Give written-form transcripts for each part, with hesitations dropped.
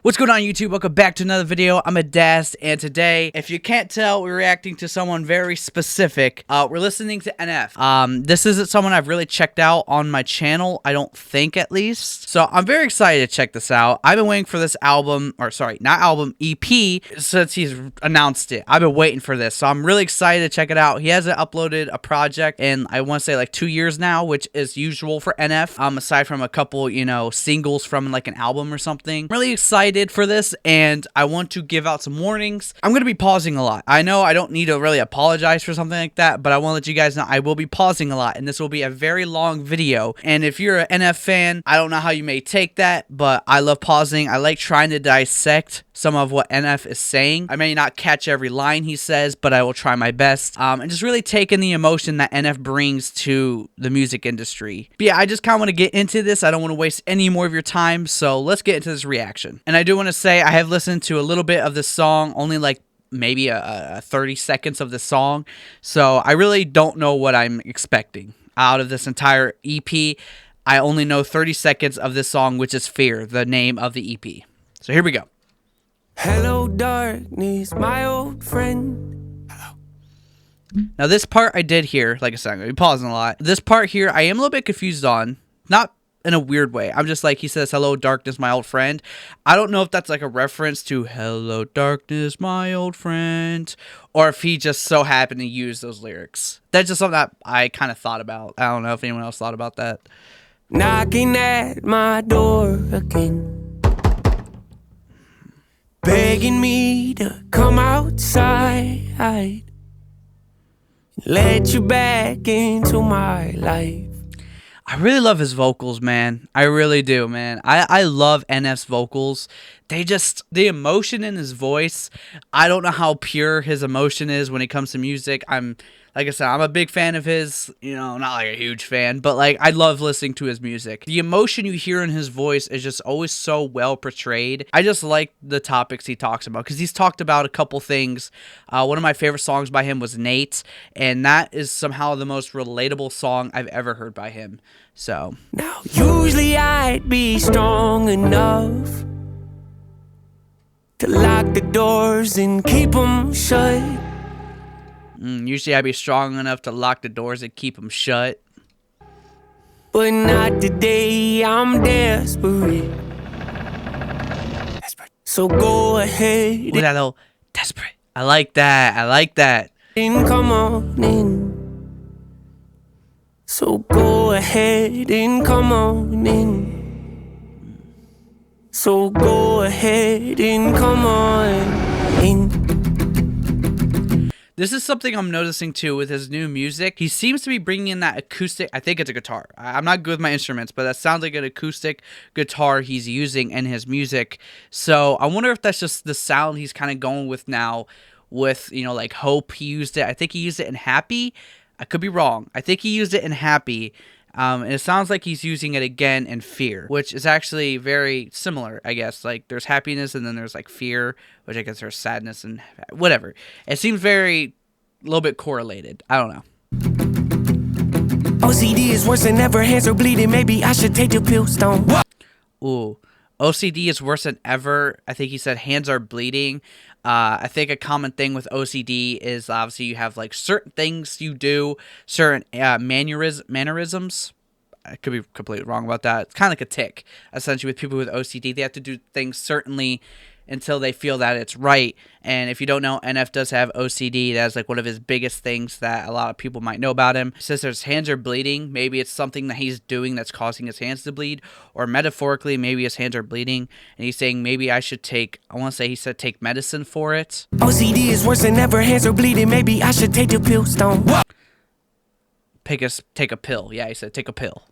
What's going on, YouTube? Welcome back to another video. I'm Adast, and today, if you can't tell, we're reacting to someone very specific. We're listening to NF. This isn't someone I've really checked out on my channel, I don't think, at least. So I'm very excited to check this out. I've been waiting for this album, or sorry, not album, EP, since he's announced it. I've been waiting for this, so I'm really excited to check it out. He hasn't uploaded a project in, I want to say, like 2 years now, which is usual for NF. Aside from a couple, singles from like an album or something. I'm really excited for this, and I want to give out some warnings. I'm going to be pausing a lot. I know I don't need to really apologize for something like that, but I want to let you guys know I will be pausing a lot, and this will be a very long video. And if you're an NF fan, I don't know how you may take that, but I love pausing. I like trying to dissect some of what NF is saying. I may not catch every line he says, but I will try my best. And just really take in the emotion that NF brings to the music industry. But yeah, I just kind of want to get into this. I don't want to waste any more of your time, so let's get into this reaction. And I do want to say I have listened to a little bit of this song, only like maybe a 30 seconds of the song, so I really don't know what I'm expecting out of this entire EP. I only know 30 seconds of this song, which is Fear, the name of the EP. So here we go. Hello, darkness, my old friend. Hello. Now, this part I did hear, like I said, I'm going to be pausing a lot. This part here, I am a little bit confused on. Not in a weird way. I'm just like, he says, hello, darkness, my old friend. I don't know if that's like a reference to hello, darkness, my old friend, or if he just so happened to use those lyrics. That's just something that I kind of thought about. I don't know if anyone else thought about that. Knocking at my door again, begging me to come outside, let you back into my life. I really love his vocals, man. I really do, man. I love NF's vocals. The emotion in his voice, I don't know how pure his emotion is when it comes to music. Like I said, I'm a big fan of his, not like a huge fan, but like I love listening to his music. The emotion you hear in his voice is just always so well portrayed. I just like the topics he talks about, because he's talked about a couple things. One of my favorite songs by him was Nate, and that is somehow the most relatable song I've ever heard by him. So now, usually I'd be strong enough to lock the doors and keep them shut. Usually I'd be strong enough to lock the doors and keep them shut. But not today, I'm desperate. So go ahead. Look at that little desperate. I like that. I like that. And come on in. So go ahead and come on in. So go ahead and come on in. This is something I'm noticing too with his new music. He seems to be bringing in that acoustic. I think it's a guitar. I'm not good with my instruments, but that sounds like an acoustic guitar he's using in his music. So I wonder if that's just the sound he's kind of going with now with, like Hope. He used it. I think he used it in Happy. I could be wrong. I think he used it in Happy. And it sounds like he's using it again in Fear, which is actually very similar, I guess. Like, there's happiness and then there's, like, fear, which I guess there's sadness and whatever. It seems a little bit correlated. I don't know. OCD is worse than ever, hands are bleeding, maybe I should take the pill stone. Ooh. OCD is worse than ever. I think he said hands are bleeding. I think a common thing with OCD is obviously you have like certain things you do, certain mannerisms. I could be completely wrong about that. It's kind of like a tick, essentially, with people with OCD. They have to do things certainly until they feel that it's right. And if you don't know, NF does have OCD. That's like one of his biggest things that a lot of people might know about him. Since his hands are bleeding, maybe it's something that he's doing that's causing his hands to bleed, or metaphorically, maybe his hands are bleeding, and he's saying maybe I should take, I want to say he said take medicine for it. OCD is worse than ever, hands are bleeding, maybe I should take the pill stone. Take a pill. Yeah, he said take a pill.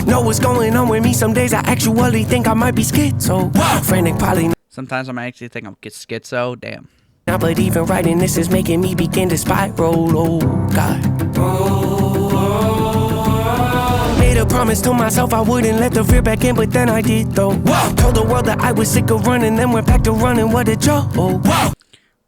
Know what's going on with me, some days I actually think I might be schizo. Frantic poly. Sometimes I might actually think I'm schizo. Damn. Now, but even writing this is making me begin to spiral. Oh, God. Made a promise to myself I wouldn't let the fear back in, but then I did, though. Told the world that I was sick of running, then went back to running. What a joke.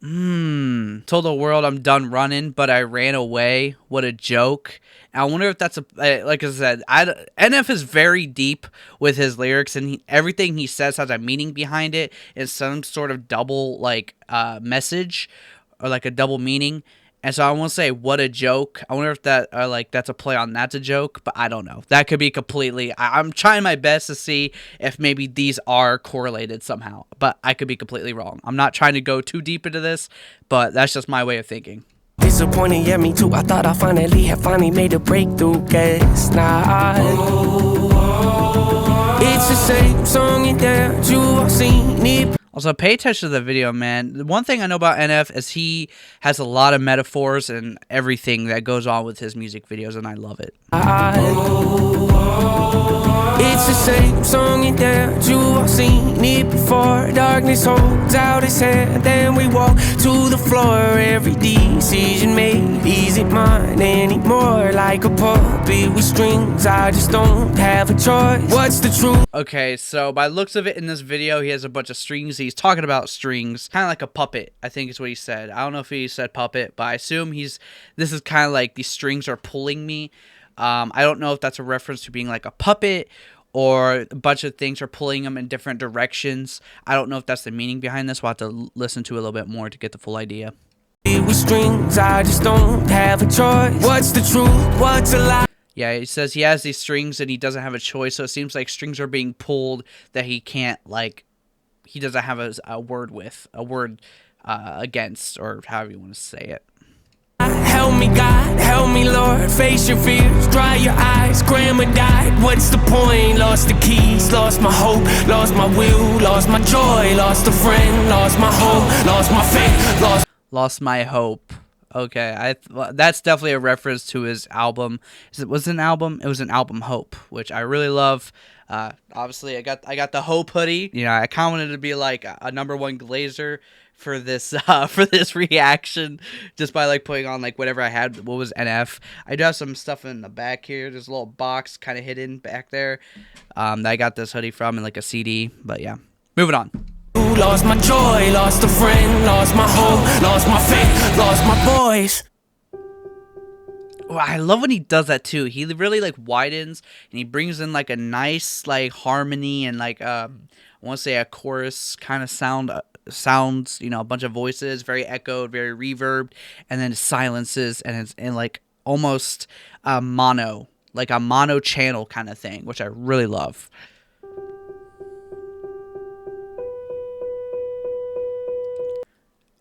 Told the world I'm done running, but I ran away. What a joke. And I wonder if that's like I said, NF is very deep with his lyrics, and everything he says has a meaning behind it, and some sort of double like message or like a double meaning. And so I won't say what a joke. I wonder if that like that's a play on that's a joke, but I don't know. That could be completely. I'm trying my best to see if maybe these are correlated somehow, but I could be completely wrong. I'm not trying to go too deep into this, but that's just my way of thinking. Disappointed, yeah, me too. I thought I finally made a breakthrough. Guess not. It's the same song and dance, you all seen it. Also, pay attention to the video, man. The one thing I know about NF is he has a lot of metaphors and everything that goes on with his music videos, and I love it. It's the same song and dance, you all seen it before. Darkness holds out its hand, then we walk to the floor. Every decision made isn't mine anymore. Like a puppet with strings, I just don't have a choice. What's the truth? Okay, so by looks of it in this video, he has a bunch of strings. He's talking about strings, kind of like a puppet, I think is what he said. I don't know if he said puppet, but I assume this is kind of like these strings are pulling me. I don't know if that's a reference to being like a puppet or a bunch of things are pulling him in different directions. I don't know if that's the meaning behind this. We'll have to listen to it a little bit more to get the full idea. With strings, I just don't have a choice. What's the truth? What's a lie? Yeah, he says he has these strings and he doesn't have a choice, so it seems like strings are being pulled that he can't, like, he doesn't have a word against, or however you want to say it. Help me God, help me Lord, face your fears, dry your eyes, grandma died, what's the point? Lost the keys, lost my hope, lost my will, lost my joy, lost a friend, lost my hope, lost my faith, lost my hope. Okay, that's definitely a reference to his album. Was it an album? It was an album, Hope, which I really love. Obviously, I got the Hope hoodie. You know, I kind of wanted to be like a #1 Glazer for this reaction, just by like putting on like whatever I had. What was NF? I do have some stuff in the back here. There's a little box kind of hidden back there that I got this hoodie from, and like a CD. But yeah, moving on. Lost my joy, lost a friend, lost my hope, lost my faith, lost my voice. Oh, I love when he does that too. He really like widens and he brings in like a nice like harmony and like I want to say a chorus kind of sounds, you know, a bunch of voices, very echoed, very reverbed, and then it silences and it's in like almost a mono channel kind of thing, which I really love.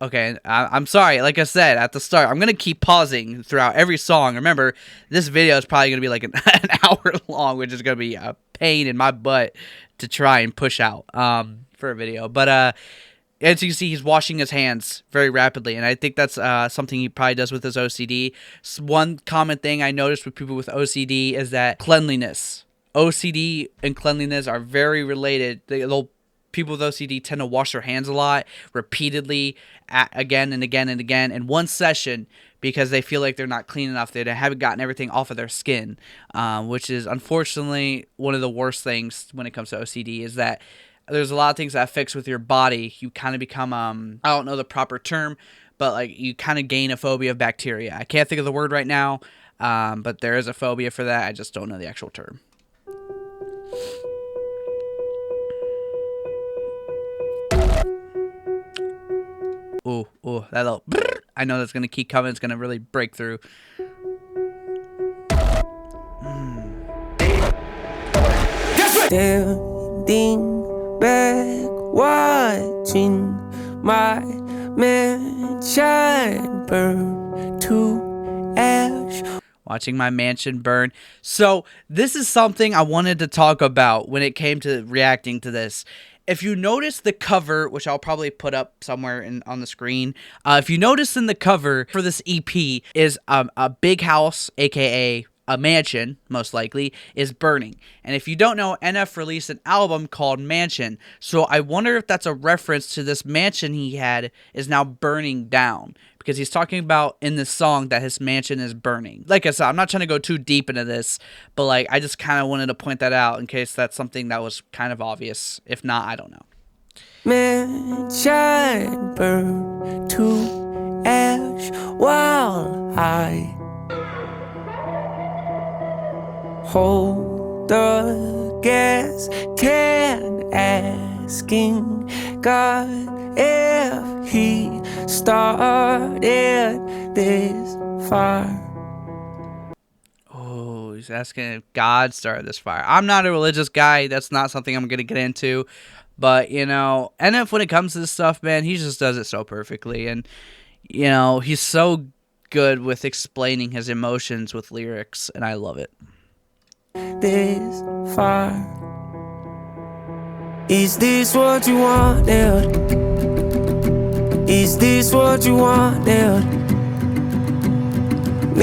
Okay, I'm sorry. Like I said at the start, I'm going to keep pausing throughout every song. Remember, this video is probably going to be like an hour long, which is going to be a pain in my butt to try and push out for a video. But as you can see, he's washing his hands very rapidly, and I think that's something he probably does with his OCD. One common thing I noticed with people with OCD is that cleanliness. OCD and cleanliness are very related. People with OCD tend to wash their hands a lot, repeatedly, again and again and again in one session because they feel like they're not clean enough. They haven't gotten everything off of their skin, which is unfortunately one of the worst things when it comes to OCD is that there's a lot of things that fix with your body. You kind of become, I don't know the proper term, but like you kind of gain a phobia of bacteria. I can't think of the word right now, but there is a phobia for that. I just don't know the actual term. Ooh, that little I know that's going to keep coming. It's going to really break through. Standing back, watching my mansion burn to ash. Watching my mansion burn. So this is something I wanted to talk about when it came to reacting to this. If you notice the cover, which I'll probably put up somewhere on the screen, if you notice in the cover for this EP is a big house, aka a mansion, most likely, is burning. And if you don't know, NF released an album called Mansion. So I wonder if that's a reference to this mansion he had is now burning down. Because he's talking about in this song that his mansion is burning. Like I said, I'm not trying to go too deep into this, but like I just kind of wanted to point that out in case that's something that was kind of obvious. If not, I don't know. Mansion burned to ash while I hold the gas can, asking God if he started this fire. Oh, he's asking if God started this fire. I'm not a religious guy. That's not something I'm going to get into. But, you know, NF, when it comes to this stuff, man, he just does it so perfectly. And, you know, he's so good with explaining his emotions with lyrics, and I love it. This fire. Is this what you wanted? Is this what you wanted?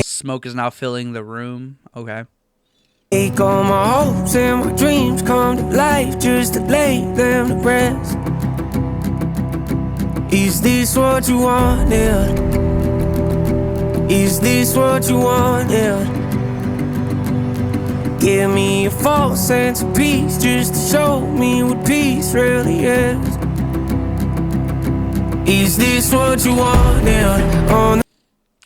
Smoke is now filling the room. Okay. Make all my hopes and my dreams come to life just to lay them to rest. Is this what you wanted? Is this what you wanted? Give me a false sense of peace just to show me what peace really is. Is this what you wanted?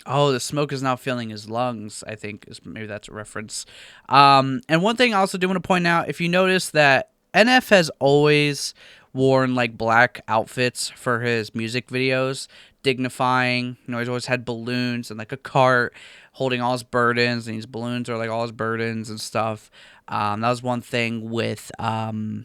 Oh, the smoke is now filling his lungs, I think. Maybe that's a reference. And one thing I also do want to point out, if you notice that NF has always worn, like, black outfits for his music videos, dignifying. You know, he's always had balloons and, like, a cart holding all his burdens, and these balloons are, like, all his burdens and stuff. That was one thing with The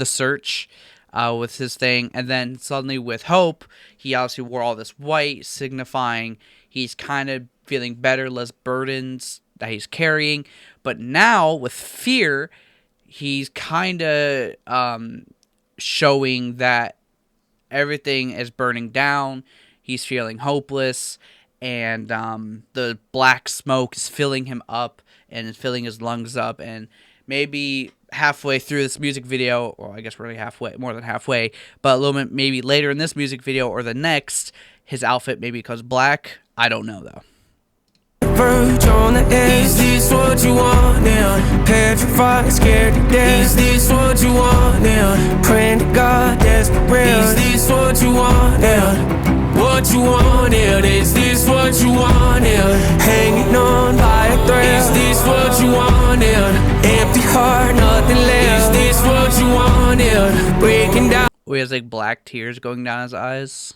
Search. With his thing, and then suddenly with Hope, he obviously wore all this white, signifying he's kind of feeling better, less burdens that he's carrying. But now with Fear, he's kind of showing that everything is burning down. He's feeling hopeless, and the black smoke is filling him up and is filling his lungs up, and maybe halfway through this music video, or I guess really halfway, more than halfway, but a little bit maybe later in this music video or the next, his outfit maybe becomes black. I don't know though. Verge on the edge. Is this what you want now? Petrified, scared to death. Is this what you want now? Praying to God, desperate. Is this what you want now? What you wanted? Is this what you wanted? Hanging on by a thread. Is this what you wanted? Empty heart, nothing left. Is this what you wanted? Breaking down. He has like black tears going down his eyes.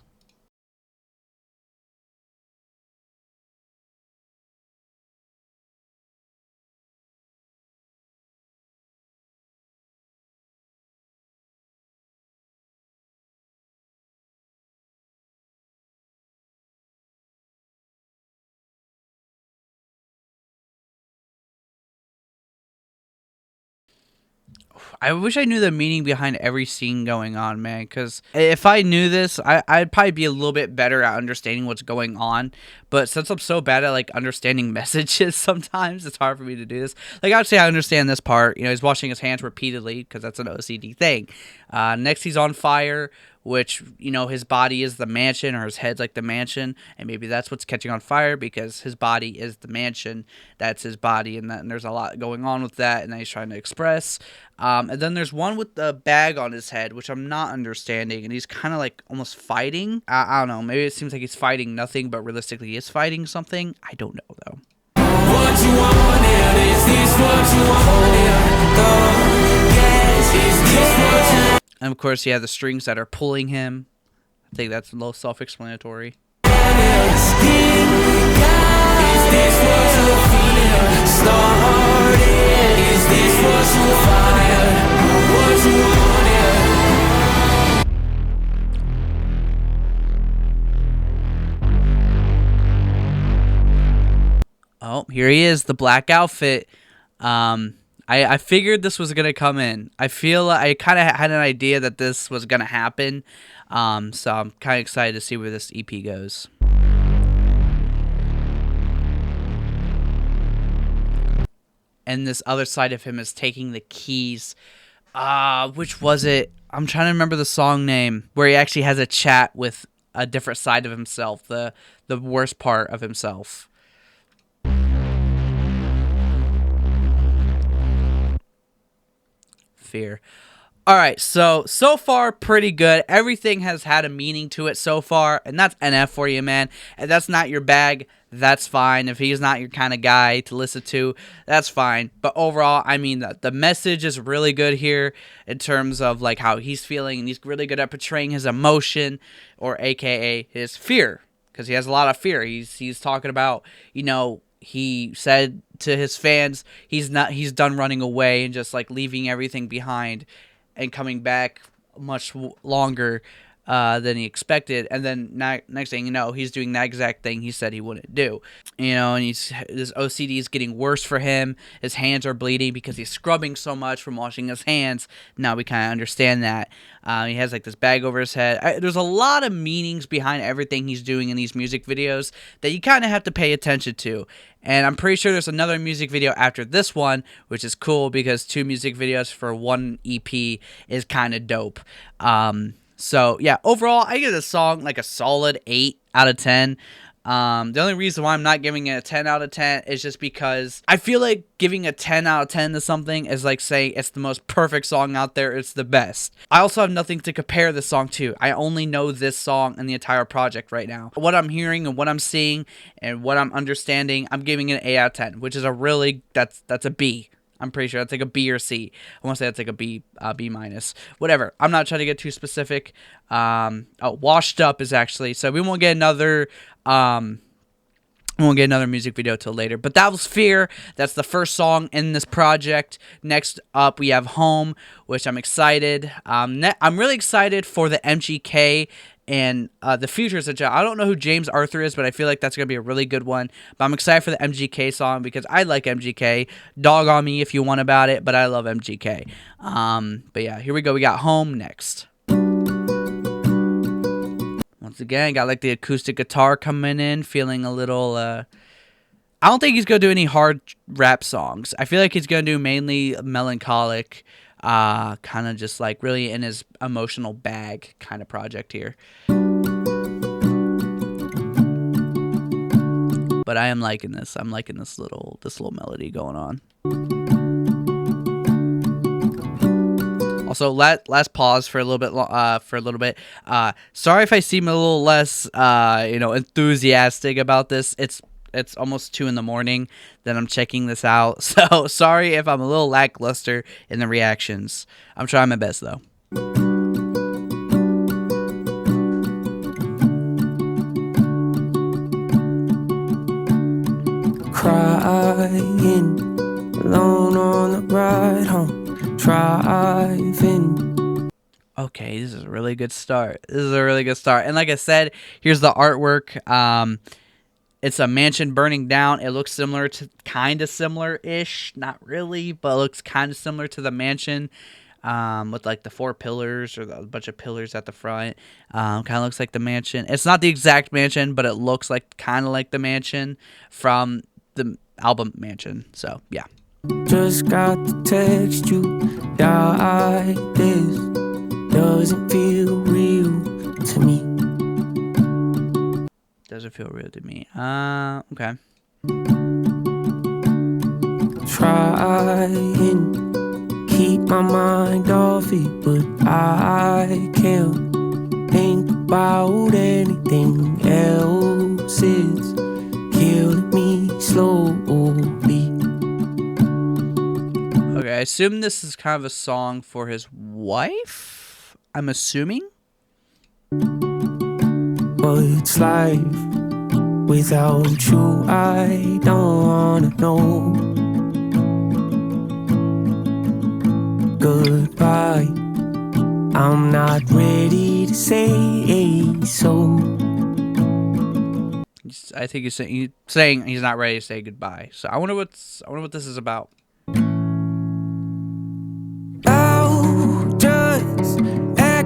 I wish I knew the meaning behind every scene going on, man, because if I knew this, I'd probably be a little bit better at understanding what's going on. But since I'm so bad at, like, understanding messages sometimes, it's hard for me to do this. Like, I'd say I understand this part. You know, he's washing his hands repeatedly because that's an OCD thing. Next, he's on fire, which, you know, his body is the mansion, or his head's like the mansion, and maybe that's what's catching on fire because his body is the mansion. That's his body, and there's a lot going on with that, and that he's trying to express. And then there's one with the bag on his head, which I'm not understanding, and he's kind of like almost fighting. I don't know, maybe it seems like he's fighting nothing, but realistically he is fighting something. I don't know, though. What you wanted? Is this what you wanted? Yes, is this what you. And of course, you have the strings that are pulling him. I think that's a little self-explanatory. Is this what you feel? Started. Is this what you wanted? What you wanted? Oh, here he is, the black outfit. I figured this was going to come in. I feel I kind of had an idea that this was going to happen. So I'm kind of excited to see where this EP goes. And this other side of him is taking the keys. Which was it? I'm trying to remember the song name. Where he actually has a chat with a different side of himself. The worst part of himself. Fear. Alright, so far pretty good. Everything has had a meaning to it so far, and that's NF for you, man. If that's not your bag, that's fine. If he's not your kind of guy to listen to, that's fine. But overall, I mean, the message is really good here in terms of like how he's feeling, and he's really good at portraying his emotion, or aka his fear, because he has a lot of fear. He's talking about, you know, he said to his fans he's done running away and just like leaving everything behind and coming back much longer than he expected, and then next thing you know, he's doing that exact thing he said he wouldn't do. You know, and his OCD is getting worse for him. His hands are bleeding because he's scrubbing so much from washing his hands. Now we kind of understand that. He has like this bag over his head. There's a lot of meanings behind everything he's doing in these music videos that you kind of have to pay attention to. And I'm pretty sure there's another music video after this one, which is cool because 2 music videos for 1 EP is kind of dope. So yeah, overall, I give this song like a solid 8 out of 10. The only reason why I'm not giving it a 10 out of 10 is just because I feel like giving a 10 out of 10 to something is like saying it's the most perfect song out there, it's the best. I also have nothing to compare this song to. I only know this song and the entire project right now. What I'm hearing and what I'm seeing and what I'm understanding, I'm giving it an 8 out of 10, which is a really, that's a B. I'm pretty sure that's like a B or C. I want to say that's like a B, B minus. Whatever. I'm not trying to get too specific. Washed Up is actually, so we won't get another music video till later. But that was Fear. That's the first song in this project. Next up, we have Home, which I'm excited. I'm really excited for the MGK and the Futures. I don't know who James Arthur is, but I feel like that's going to be a really good one. But I'm excited for the MGK song because I like MGK. Dog on me if you want about it, but I love MGK. But yeah, here we go. We got Home next. Once again, got like the acoustic guitar coming in, feeling a little, I don't think he's going to do any hard rap songs. I feel like he's going to do mainly melancholic, kind of just like really in his emotional bag kind of project here. But I am liking this. I'm liking this little melody going on. Also, last pause for a little bit. Sorry if I seem a little less, enthusiastic about this. It's almost 2 in the morning that I'm checking this out. So sorry if I'm a little lackluster in the reactions. I'm trying my best though. Crying alone on the ride home. Driving. Okay, this is a really good start. And like I said, here's the artwork. It's a mansion burning down. It looks kind of similar-ish. Not really, but it looks kind of similar to the mansion. With like the 4 pillars or a bunch of pillars at the front. Kind of looks like the mansion. It's not the exact mansion, but it looks like kind of like the mansion from the album Mansion. So, yeah. Just got to text you, die. This doesn't feel real to me. Doesn't feel real to me. Okay. Trying, keep my mind off it, but I can't think about anything else. It's killing me slowly. Okay, I assume this is kind of a song for his wife? I'm assuming? But it's life without you, I don't wanna know. Goodbye, I'm not ready to say so. I think he's saying he's not ready to say goodbye. So I wonder what this is about.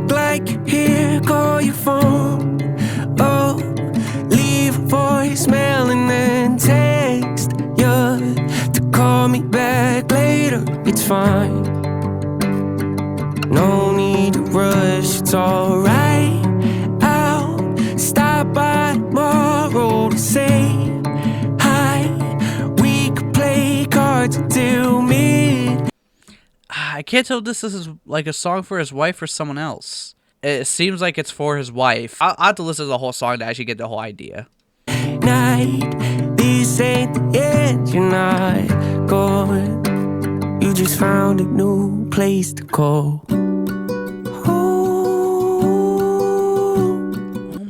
Like here, call your phone. Oh, leave a voicemail and then text you to call me back later. It's fine. No need to rush. It's alright. I'll stop by tomorrow to say hi. We could play cards until mid. I can't tell if this is like a song for his wife or someone else. It seems like it's for his wife. I'll have to listen to the whole song to actually get the whole idea. Night, this ain't the end, you're not gone. You just found a new place to go. Oh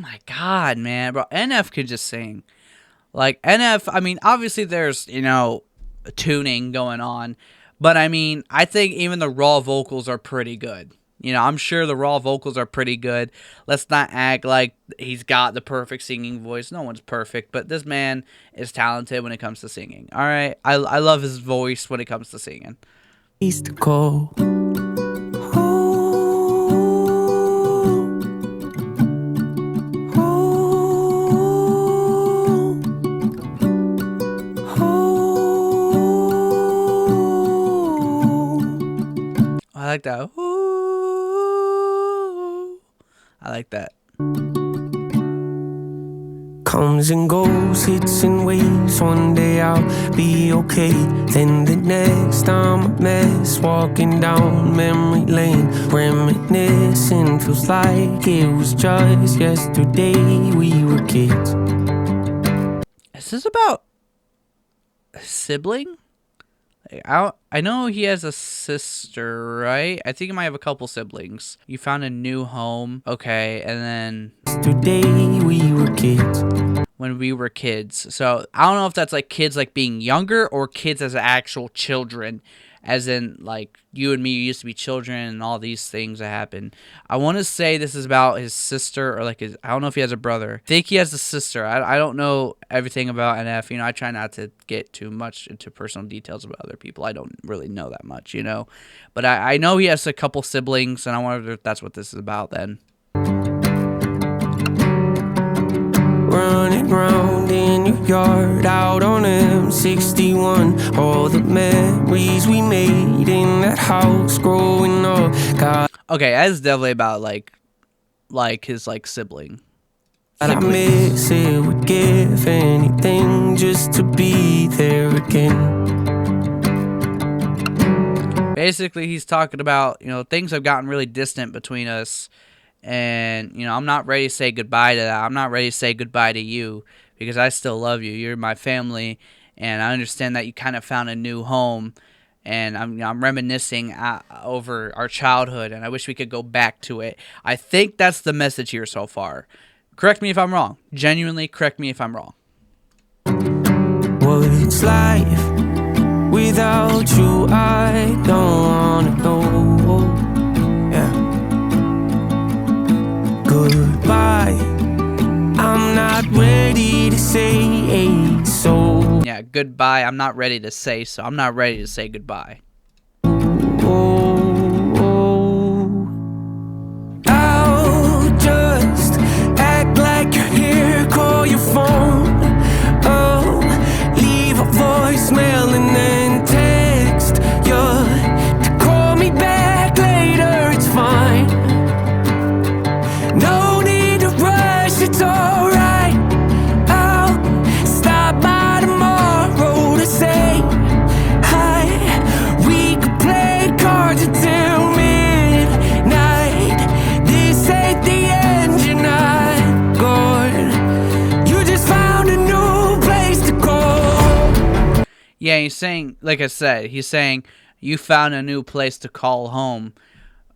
my god, man, bro. NF could just sing. Like, NF, I mean, obviously there's, you know, tuning going on. But, I mean, I think even the raw vocals are pretty good. You know, I'm sure the raw vocals are pretty good. Let's not act like he's got the perfect singing voice. No one's perfect, but this man is talented when it comes to singing. All right? I love his voice when it comes to singing. Place to go. I like that. Ooh. I like that. Comes and goes, hits and waves. One day I'll be okay, then the next I'm a mess. Walking down memory lane, reminiscing. Feels like it was just yesterday we were kids. Is this about a sibling? I know he has a sister, right? I think he might have a couple siblings. You found a new home. Okay, and then... Yesterday we were kids. When we were kids. So, I don't know if that's like kids like being younger or kids as actual children. As in, like, you and me used to be children and all these things that happen. I want to say this is about his sister or, like, his... I don't know if he has a brother. I think he has a sister. I don't know everything about NF. You know, I try not to get too much into personal details about other people. I don't really know that much, you know. But I know he has a couple siblings, and I wonder if that's what this is about then. Running round in your yard, out on M61. All the memories we made in that house growing up. God, Okay, that is definitely about like his like sibling. I miss it, would give anything just to be there again. Basically, he's talking about, you know, things have gotten really distant between us. And, you know, I'm not ready to say goodbye to that. I'm not ready to say goodbye to you because I still love you. You're my family. And I understand that you kind of found a new home. And I'm reminiscing over our childhood. And I wish we could go back to it. I think that's the message here so far. Correct me if I'm wrong. Genuinely, correct me if I'm wrong. What's life without you? I don't wanna know. Yeah. Goodbye, I'm not ready to say so. Yeah, goodbye. I'm not ready to say so. I'm not ready to say goodbye. I'll just act like you're here, call your phone. Oh, leave a voicemail and then text you to call me back later, it's fine. No need to rush, it's alright. I'll stop by tomorrow to say hi. We could play cards until midnight. This ain't the end, you're not gone. You just found a new place to go. Yeah, he's saying, like I said, he's saying you found a new place to call home.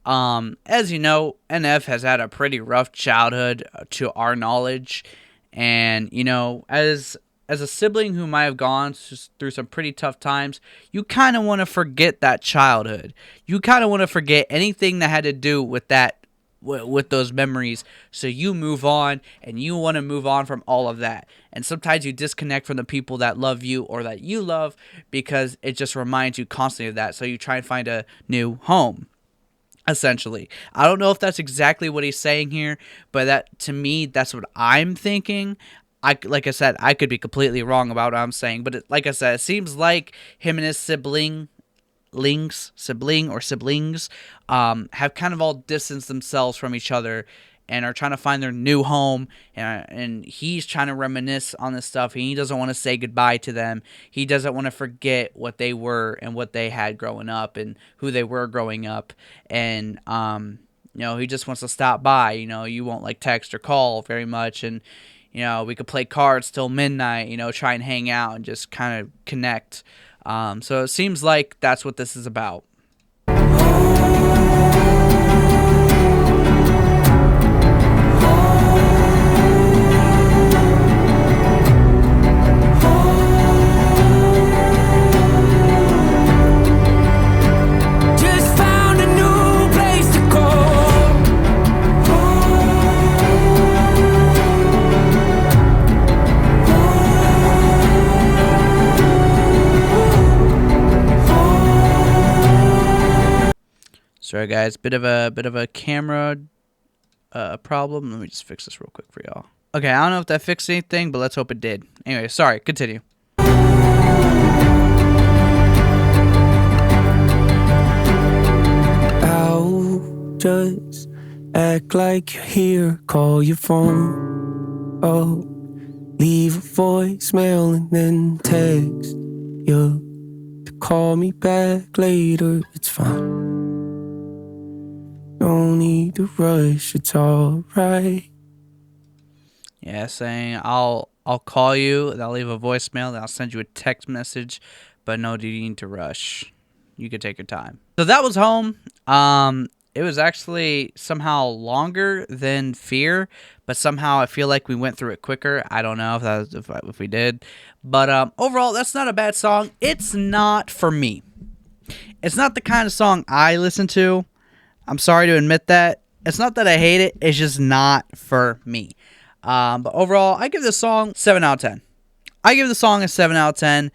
As you know, NF has had a pretty rough childhood to our knowledge. And, you know, as a sibling who might have gone through some pretty tough times, you kind of want to forget that childhood. You kind of want to forget anything that had to do with that, with those memories. So you move on, and you want to move on from all of that. And sometimes you disconnect from the people that love you or that you love because it just reminds you constantly of that. So you try and find a new home. Essentially, I don't know if that's exactly what he's saying here, but that to me, that's what I'm thinking. Like I said, I could be completely wrong about what I'm saying, but like I said, it seems like him and his siblings have kind of all distanced themselves from each other, and are trying to find their new home, and he's trying to reminisce on this stuff. He doesn't want to say goodbye to them. He doesn't want to forget what they were and what they had growing up and who they were growing up. And he just wants to stop by. You won't like text or call very much, and we could play cards till midnight. Try and hang out and just kind of connect. So it seems like that's what this is about. Sorry guys, bit of a camera problem. Let me just fix this real quick for y'all. Okay, I don't know if that fixed anything, but let's hope it did. Anyway, sorry, continue. I'll just act like you're here, call your phone. Oh, leave a voicemail and then text you to call me back later. It's fine. No need to rush, it's alright. Yeah, saying I'll call you, then I'll leave a voicemail, then I'll send you a text message, but no need to rush. You could take your time. So that was Home. It was actually somehow longer than Fear, but somehow I feel like we went through it quicker. I don't know if we did, but overall, that's not a bad song. It's not for me. It's not the kind of song I listen to. I'm sorry to admit that. It's not that I hate it. It's just not for me. But overall, I give this song 7 out of 10. I give the song a 7 out of 10.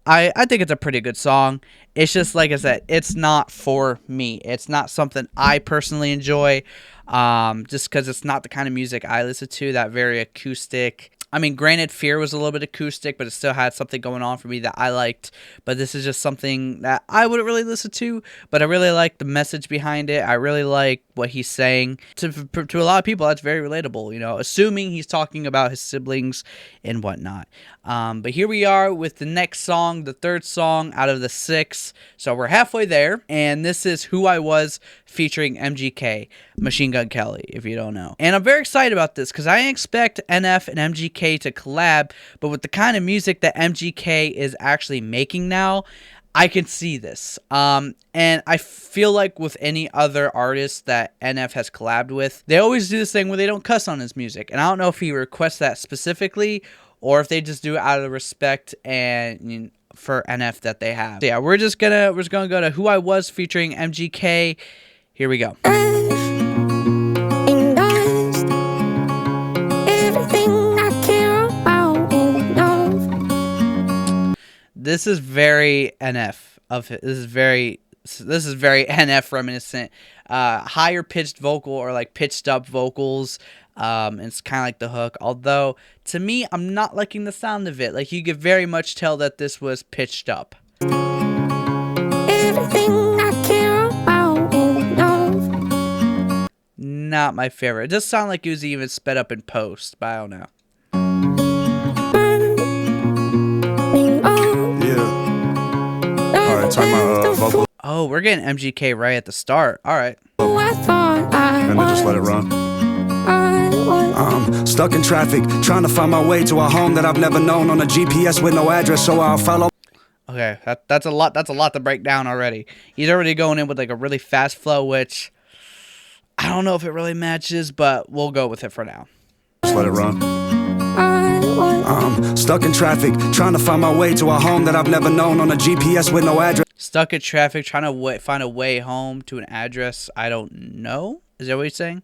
I think it's a pretty good song. It's just, like I said, it's not for me. It's not something I personally enjoy. Just because it's not the kind of music I listen to. That very acoustic. I mean, granted, Fear was a little bit acoustic, but it still had something going on for me that I liked. But this is just something that I wouldn't really listen to, but I really like the message behind it. I really like what he's saying. To a lot of people, that's very relatable, assuming he's talking about his siblings and whatnot. But here we are with the next song, the third song out of the 6. So we're halfway there, and this is Who I Was featuring MGK, Machine Gun Kelly, if you don't know. And I'm very excited about this because I expect NF and MGK to collab, but with the kind of music that MGK is actually making now, I can see this. And I feel like with any other artist that NF has collabed with, they always do this thing where they don't cuss on his music. And I don't know if he requests that specifically or if they just do it out of respect and for NF that they have. So yeah, we're just gonna go to Who I Was featuring MGK. Here we go. This is very NF of it. This is very NF reminiscent. Higher pitched vocal or like pitched up vocals. It's kind of like the hook. Although to me, I'm not liking the sound of it. Like you could very much tell that this was pitched up. Everything I care about enough. Not my favorite. It does sound like it was even sped up in post, but I don't know. Oh, we're getting MGK right at the start. All right. And then just let it run. I'm stuck in traffic, trying to find my way to a home that I've never known on a GPS with no address, so I'll follow. Okay, that's a lot. That's a lot to break down already. He's already going in with like a really fast flow, which I don't know if it really matches, but we'll go with it for now. Just let it run. I'm stuck in traffic, trying to find my way to a home that I've never known on a GPS with no address. Stuck in traffic, trying to find a way home to an address I don't know? Is that what he's saying?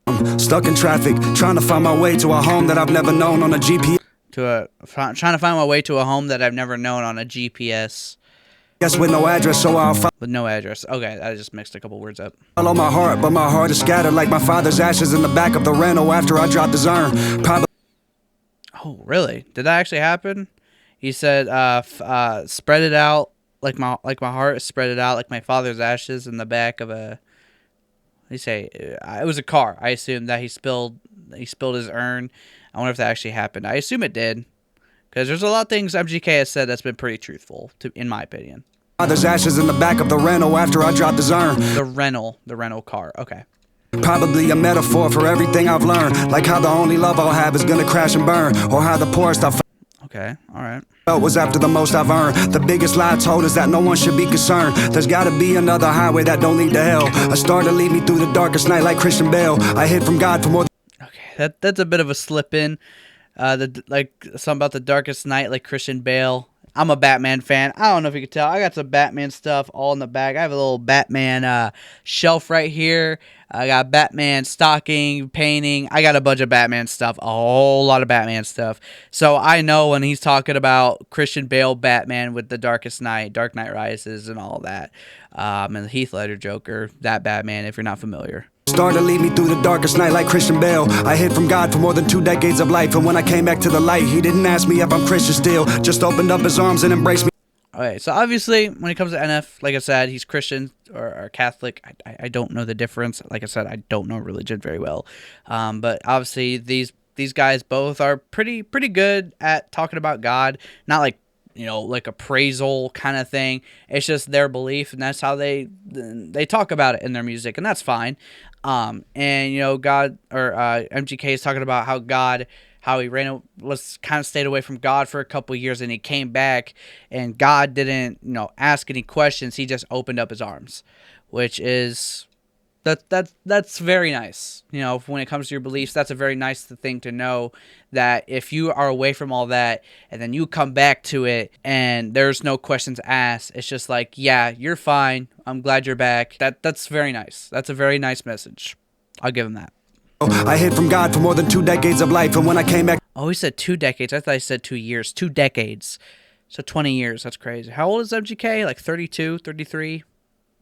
I'm stuck in traffic, trying to find my way to a home that I've never known on a GPS. Trying to find my way to a home that I've never known on a GPS. Yes, with no address, so I'll follow. With no address. Okay, I just mixed a couple words up. Follow my heart, but my heart is scattered like my father's ashes in the back of the rental after I dropped his urn. Probably. Oh, really? Did that actually happen? He said, spread it out like my heart, spread it out like my father's ashes in the back of a. do you say? It was a car. I assume that he spilled his urn. I wonder if that actually happened. I assume it did, because there's a lot of things MGK has said that's been pretty truthful, in my opinion. There's ashes in the back of the rental after I dropped his urn. The rental car. Okay. Probably a metaphor for everything I've learned, like how the only love I'll have is gonna crash and burn, or how the poorest I Okay, all right. felt was after the most I've earned. The biggest lie told is that no one should be concerned. There's gotta be another highway that don't lead to hell, a star to lead me through the darkest night like Christian Bale. I hid from God for more. Okay, that's a bit of a slip in. Like something about the darkest night like Christian Bale. I'm a Batman fan. I don't know if you can tell. I got some Batman stuff all in the back. I have a little Batman shelf right here. I got Batman stocking, painting. I got a bunch of Batman stuff. A whole lot of Batman stuff. So I know when he's talking about Christian Bale Batman with the Darkest Night, Dark Knight Rises and all that. And the Heath Ledger Joker, that Batman, if you're not familiar. Star to lead me through the darkest night like Christian Bale. I hid from God for more than 2 decades of life, and when I came back to the light, he didn't ask me if I'm Christian still, just opened up his arms and embraced me. Okay, so obviously when it comes to NF, like I said, he's Christian or Catholic. I don't know the difference. Like I said, I don't know religion very well, but obviously these guys both are pretty good at talking about God. Not like, you know, like appraisal kind of thing. It's just their belief, and that's how they talk about it in their music, and that's fine. And you know, God or MGK is talking about how he was kind of stayed away from God for a couple of years, and he came back, and God didn't, you know, ask any questions. He just opened up his arms, which is that's very nice. You know, when it comes to your beliefs, that's a very nice thing to know, that if you are away from all that and then you come back to it and there's no questions asked, it's just like, yeah, you're fine. I'm glad you're back. That's very nice. That's a very nice message. I'll give him that. I hid from God for more than 2 decades of life, and when I came back. Oh, he said 2 decades. I thought he said 2 years. 2 decades. So 20 years. That's crazy. How old is MGK? Like 32, 33?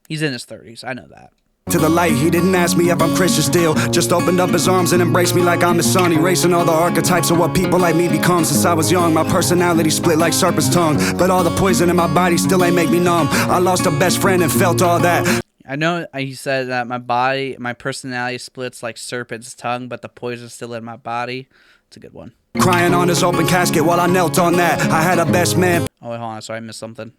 He's in his 30s. I know that. To the light, he didn't ask me if I'm Christian still, just opened up his arms and embraced me like I'm his son, erasing all the archetypes of what people like me become. Since I was young, my personality split like serpent's tongue, but all the poison in my body still ain't make me numb. I lost a best friend and felt all that. I know he said that my personality splits like serpent's tongue, but the poison's still in my body. It's a good one. Crying on his open casket while I knelt on that. I had a best man. Oh, wait, hold on. Sorry, I missed something.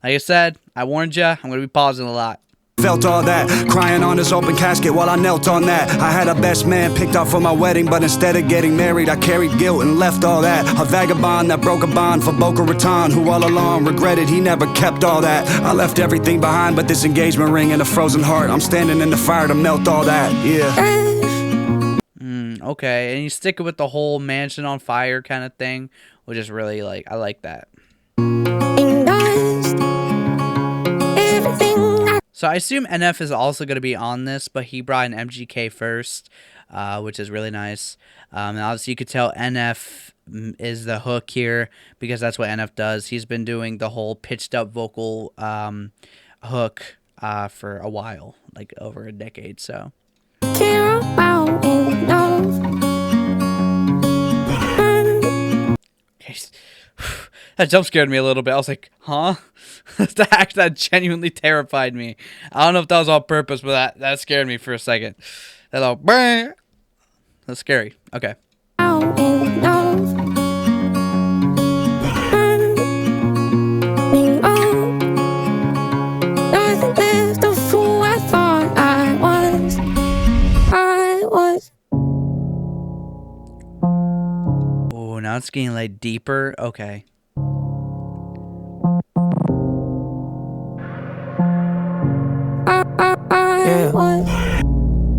Like I said, I warned you. I'm going to be pausing a lot. Felt all that, crying on his open casket while I knelt on that. I had a best man picked out for my wedding, but instead of getting married, I carried guilt and left all that. A vagabond that broke a bond for Boca Raton, who all along regretted he never kept all that. I left everything behind but this engagement ring and a frozen heart. I'm standing in the fire to melt all that, yeah. Okay, and you stick it with the whole mansion on fire kind of thing, which is really, like, I like that. So I assume NF is also going to be on this, but he brought in MGK first, which is really nice. And obviously you could tell NF is the hook here, because that's what NF does. He's been doing the whole pitched up vocal hook for a while, like over a decade. So that jump scared me a little bit. I was like, huh? That genuinely terrified me. I don't know if that was on purpose, but that scared me for a second. That little brrr. That's scary. Okay. Oh, now it's getting like deeper. Okay.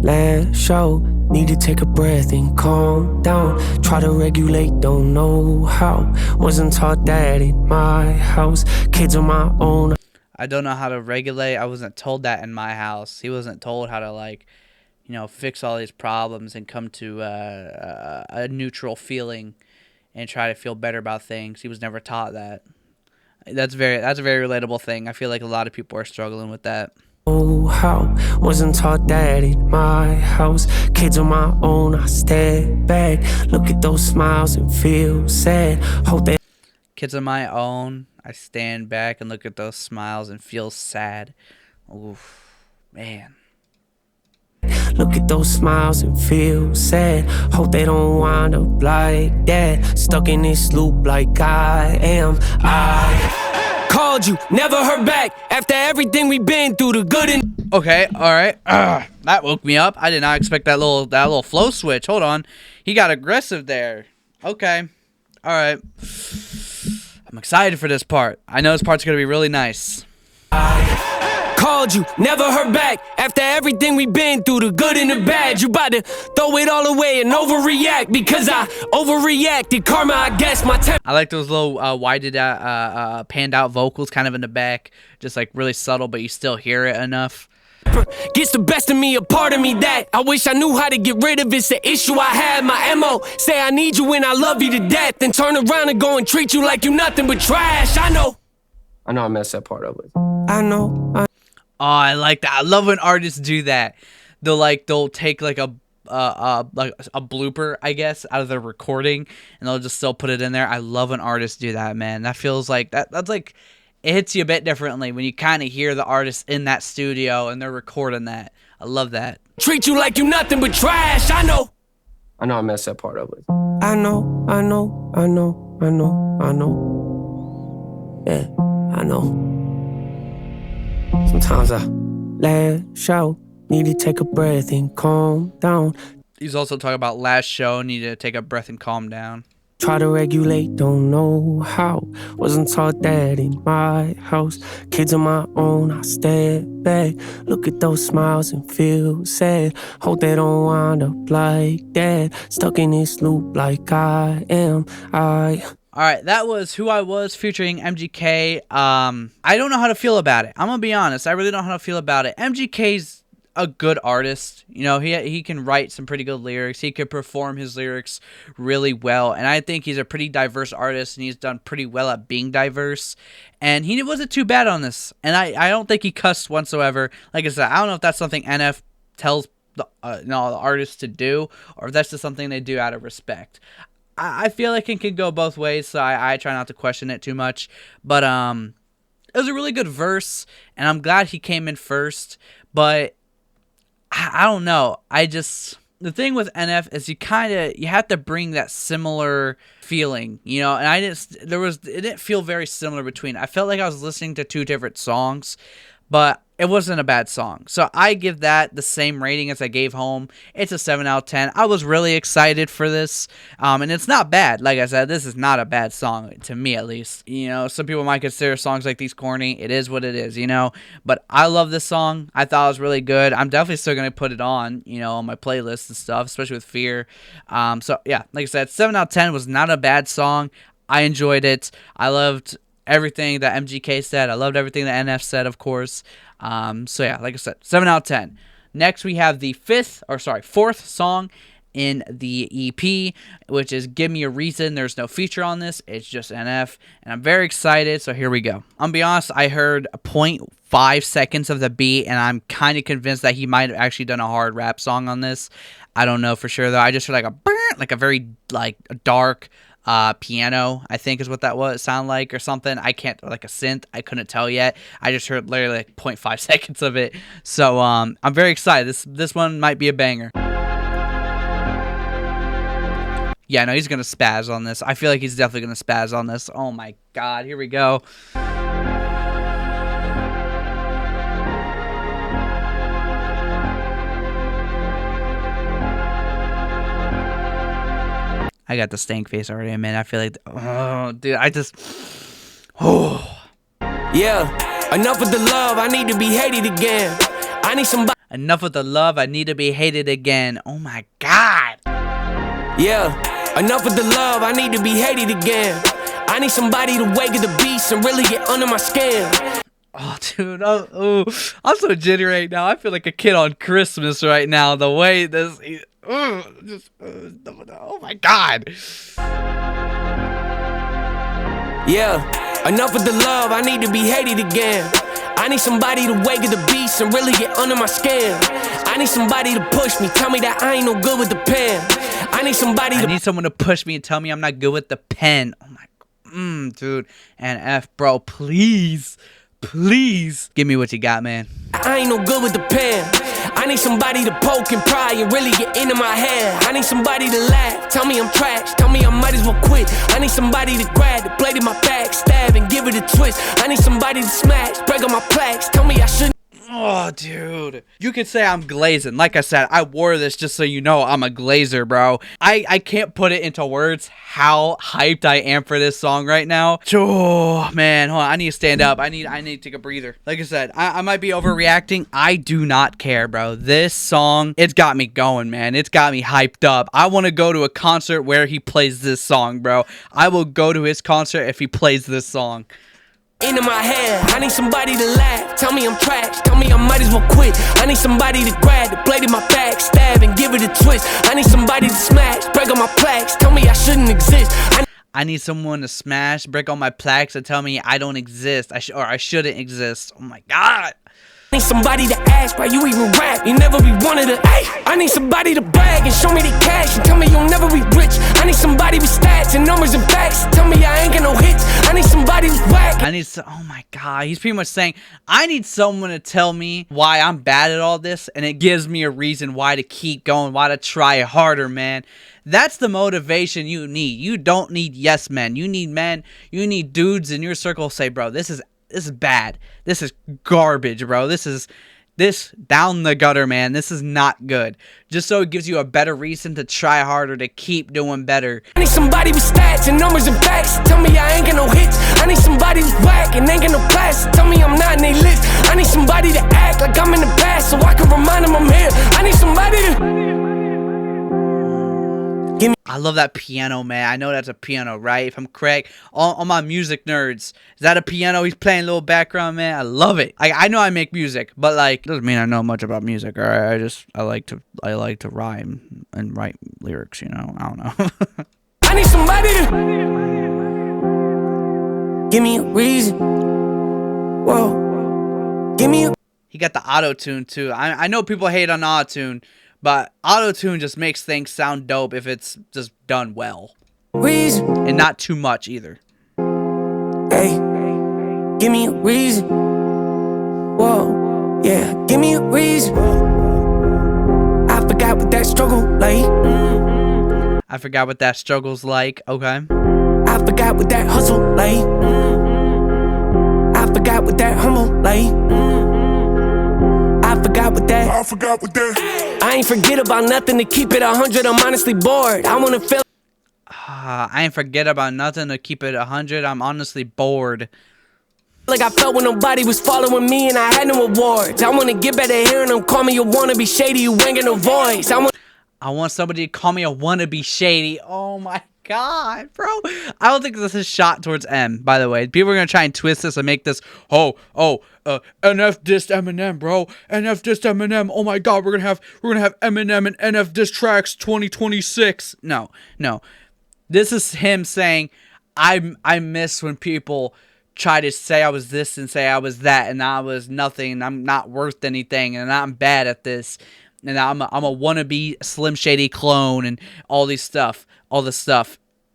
Last show, need to take a breath and calm down. Try to regulate, don't know how. Wasn't taught that in my house. Kids on my own. I don't know how to regulate. I wasn't told that in my house. He wasn't told how to, like, you know, fix all these problems and come to a neutral feeling and try to feel better about things. He was never taught that. That's a very relatable thing. I feel like a lot of people are struggling with that. Oh, how wasn't taught that in my house. Kids on my own, I step back, look at those smiles and feel sad. Hope that kids on my own, I stand back and look at those smiles and feel sad. Oof, man. Look at those smiles and feel sad. Hope they don't wind up like that. Stuck in this loop like I am. I called you, never heard back. After everything we've been through, the good and Okay, alright. That woke me up. I did not expect that little flow switch. Hold on. He got aggressive there. Okay. Alright. I'm excited for this part. I know this part's gonna be really nice. called you, never heard back. After everything we've been through, the good and the bad, you bout to throw it all away and overreact. Because I overreacted, karma, I guess my temper. I like those little panned out vocals kind of in the back. Just like really subtle, but you still hear it enough. Gets the best of me, a part of me that I wish I knew how to get rid of. It's the issue I had. My MO say I need you and I love you to death, then turn around and go and treat you like you nothing but trash. I know I messed that part up with. I know. Oh, I like that. I love when artists do that. They'll take like a blooper, I guess, out of their recording, and they'll just still put it in there. I love when artists do that, man. That feels like that's like, it hits you a bit differently when you kind of hear the artist in that studio and they're recording that. I love that. Treat you like you nothing but trash. I know I messed that part up with. I know. Yeah, I know. Sometimes I lash out, need to take a breath and calm down. He's also talking about last show, need to take a breath and calm down. Try to regulate, don't know how. Wasn't taught that in my house. Kids of my own, I step back. Look at those smiles and feel sad. Hope they don't wind up like that. Stuck in this loop like I am. Alright, that was Who I Was featuring MGK. I don't know how to feel about it. I'm gonna be honest, I really don't know how to feel about it. MGK's a good artist. You know, he can write some pretty good lyrics. He could perform his lyrics really well. And I think he's a pretty diverse artist, and he's done pretty well at being diverse. And he wasn't too bad on this. And I don't think he cussed whatsoever. Like I said, I don't know if that's something NF tells the artists to do, or if that's just something they do out of respect. I feel like it can go both ways, so I try not to question it too much. But it was a really good verse, and I'm glad he came in first. But I don't know. The thing with NF is you have to bring that similar feeling, you know, and it didn't feel very similar between. I felt like I was listening to two different songs, but it wasn't a bad song. So I give that the same rating as I gave Home. It's a 7 out of 10. I was really excited for this. And it's not bad. Like I said, this is not a bad song, to me at least. You know, some people might consider songs like these corny. It is what it is, you know. But I love this song. I thought it was really good. I'm definitely still going to put it on, you know, on my playlist and stuff, especially with Fear. So, yeah, like I said, 7 out of 10 was not a bad song. I enjoyed it. I loved everything that MGK said. I loved everything that NF said, of course. So yeah, like I said, 7 out of 10. Next, we have the fourth song in the EP, which is Give Me a Reason. There's no feature on this. It's just NF, and I'm very excited, so here we go. I'm gonna be honest, I heard 0.5 seconds of the beat, and I'm kind of convinced that he might have actually done a hard rap song on this. I don't know for sure, though. I just heard like a very dark piano, I think is what that was sound like, or something. I can't, like a synth, I couldn't tell yet. I just heard literally like 0.5 seconds of it. So I'm very excited. This one might be a banger. Yeah, no, he's gonna spaz on this. I feel like he's definitely gonna spaz on this. Oh my god, here we go. I got the stank face already, man. I feel like, oh, dude, Yeah, enough with the love, I need to be hated again. I need somebody. Enough with the love, I need to be hated again. Oh my god. Yeah, enough with the love, I need to be hated again. I need somebody to wake up the beast and really get under my skin. Oh, dude, I'm so jittery right now. I feel like a kid on Christmas right now. The way this, oh my god. Yeah, enough with the love, I need to be hated again. I need somebody to wake up the beast and really get under my skin. I need somebody to push me, tell me that I ain't no good with the pen. I need someone to push me and tell me I'm not good with the pen. Oh my, dude. And F, bro, please give me what you got, man. I ain't no good with the pen. I need somebody to poke and pry and really get into my head. I need somebody to laugh, tell me I'm trash, tell me I might as well quit. I need somebody to grab the blade in my back, stab and give it a twist. I need somebody to smash, break on my plaques, tell me I shouldn't. Oh, dude. You could say I'm glazing. Like I said, I wore this just so you know I'm a glazer, bro. I can't put it into words how hyped I am for this song right now. Oh, man. Hold on. I need to stand up. I need to take a breather. Like I said, I might be overreacting. I do not care, bro. This song, it's got me going, man. It's got me hyped up. I want to go to a concert where he plays this song, bro. I will go to his concert if he plays this song. Into my head, I need somebody to laugh, tell me I'm trash, tell me I might as well quit. I need somebody to grab the blade in my back, stab and give it a twist. I need somebody to smash, break on my plaques, tell me I shouldn't exist. I need someone to smash, break all my plaques, and tell me I don't exist, or I shouldn't exist. Oh my god. I need somebody to ask why you even rap. You never be one of the ay. I need somebody to brag and show me the cash and tell me you'll never be rich. I need somebody with stats and numbers and facts. Tell me I ain't got no hits. I need somebody who's whack. Oh my god, he's pretty much saying I need someone to tell me why I'm bad at all this, and it gives me a reason why to keep going, why to try harder, man. That's the motivation you need. You don't need yes men. You need dudes in your circle say, bro, this is bad. This is garbage, bro. This down the gutter, man. This is not good. Just so it gives you a better reason to try harder, to keep doing better. I need somebody with stats and numbers and facts. Tell me I ain't got no hits. I need somebody who's whack and ain't got no class. Tell me I'm not in they list. I need somebody to act like I'm in the past so I can remind them I'm here. I need somebody to... I love that piano, man. I know that's a piano, right? If I'm correct, all my music nerds, is that a piano he's playing a little background, man? I love it. I know I make music, but like, doesn't mean I know much about music. All right, I like to rhyme and write lyrics. You know, I don't know. I need somebody to give me a reason. Whoa, give me a. He got the auto tune too. I know people hate on auto tune. But auto-tune just makes things sound dope if it's just done well. Reason. And not too much either. Hey, give me a reason. Whoa, yeah, give me a reason. I forgot what that struggle like. I forgot what that struggle's like, okay. I forgot what that hustle like. I forgot what that humble like. I forgot what that. I ain't forget about nothing to keep it 100. I'm honestly bored. I wanna feel. I ain't forget about nothing to keep it 100. I'm honestly bored. Like I felt when nobody was following me and I had no awards. I wanna get better hearing them call me a wannabe shady. You ain't got no voice. I want somebody to call me a wannabe shady. Oh my god, bro. I don't think this is shot towards M, by the way. People are gonna try and twist this and make this, NF dissed Eminem, bro. NF dissed Eminem. Oh my god, we're gonna have Eminem and NF diss tracks 2026. No. This is him saying, I miss when people try to say I was this and say I was that and I was nothing and I'm not worth anything and I'm bad at this and I'm a wannabe Slim Shady clone and all this stuff.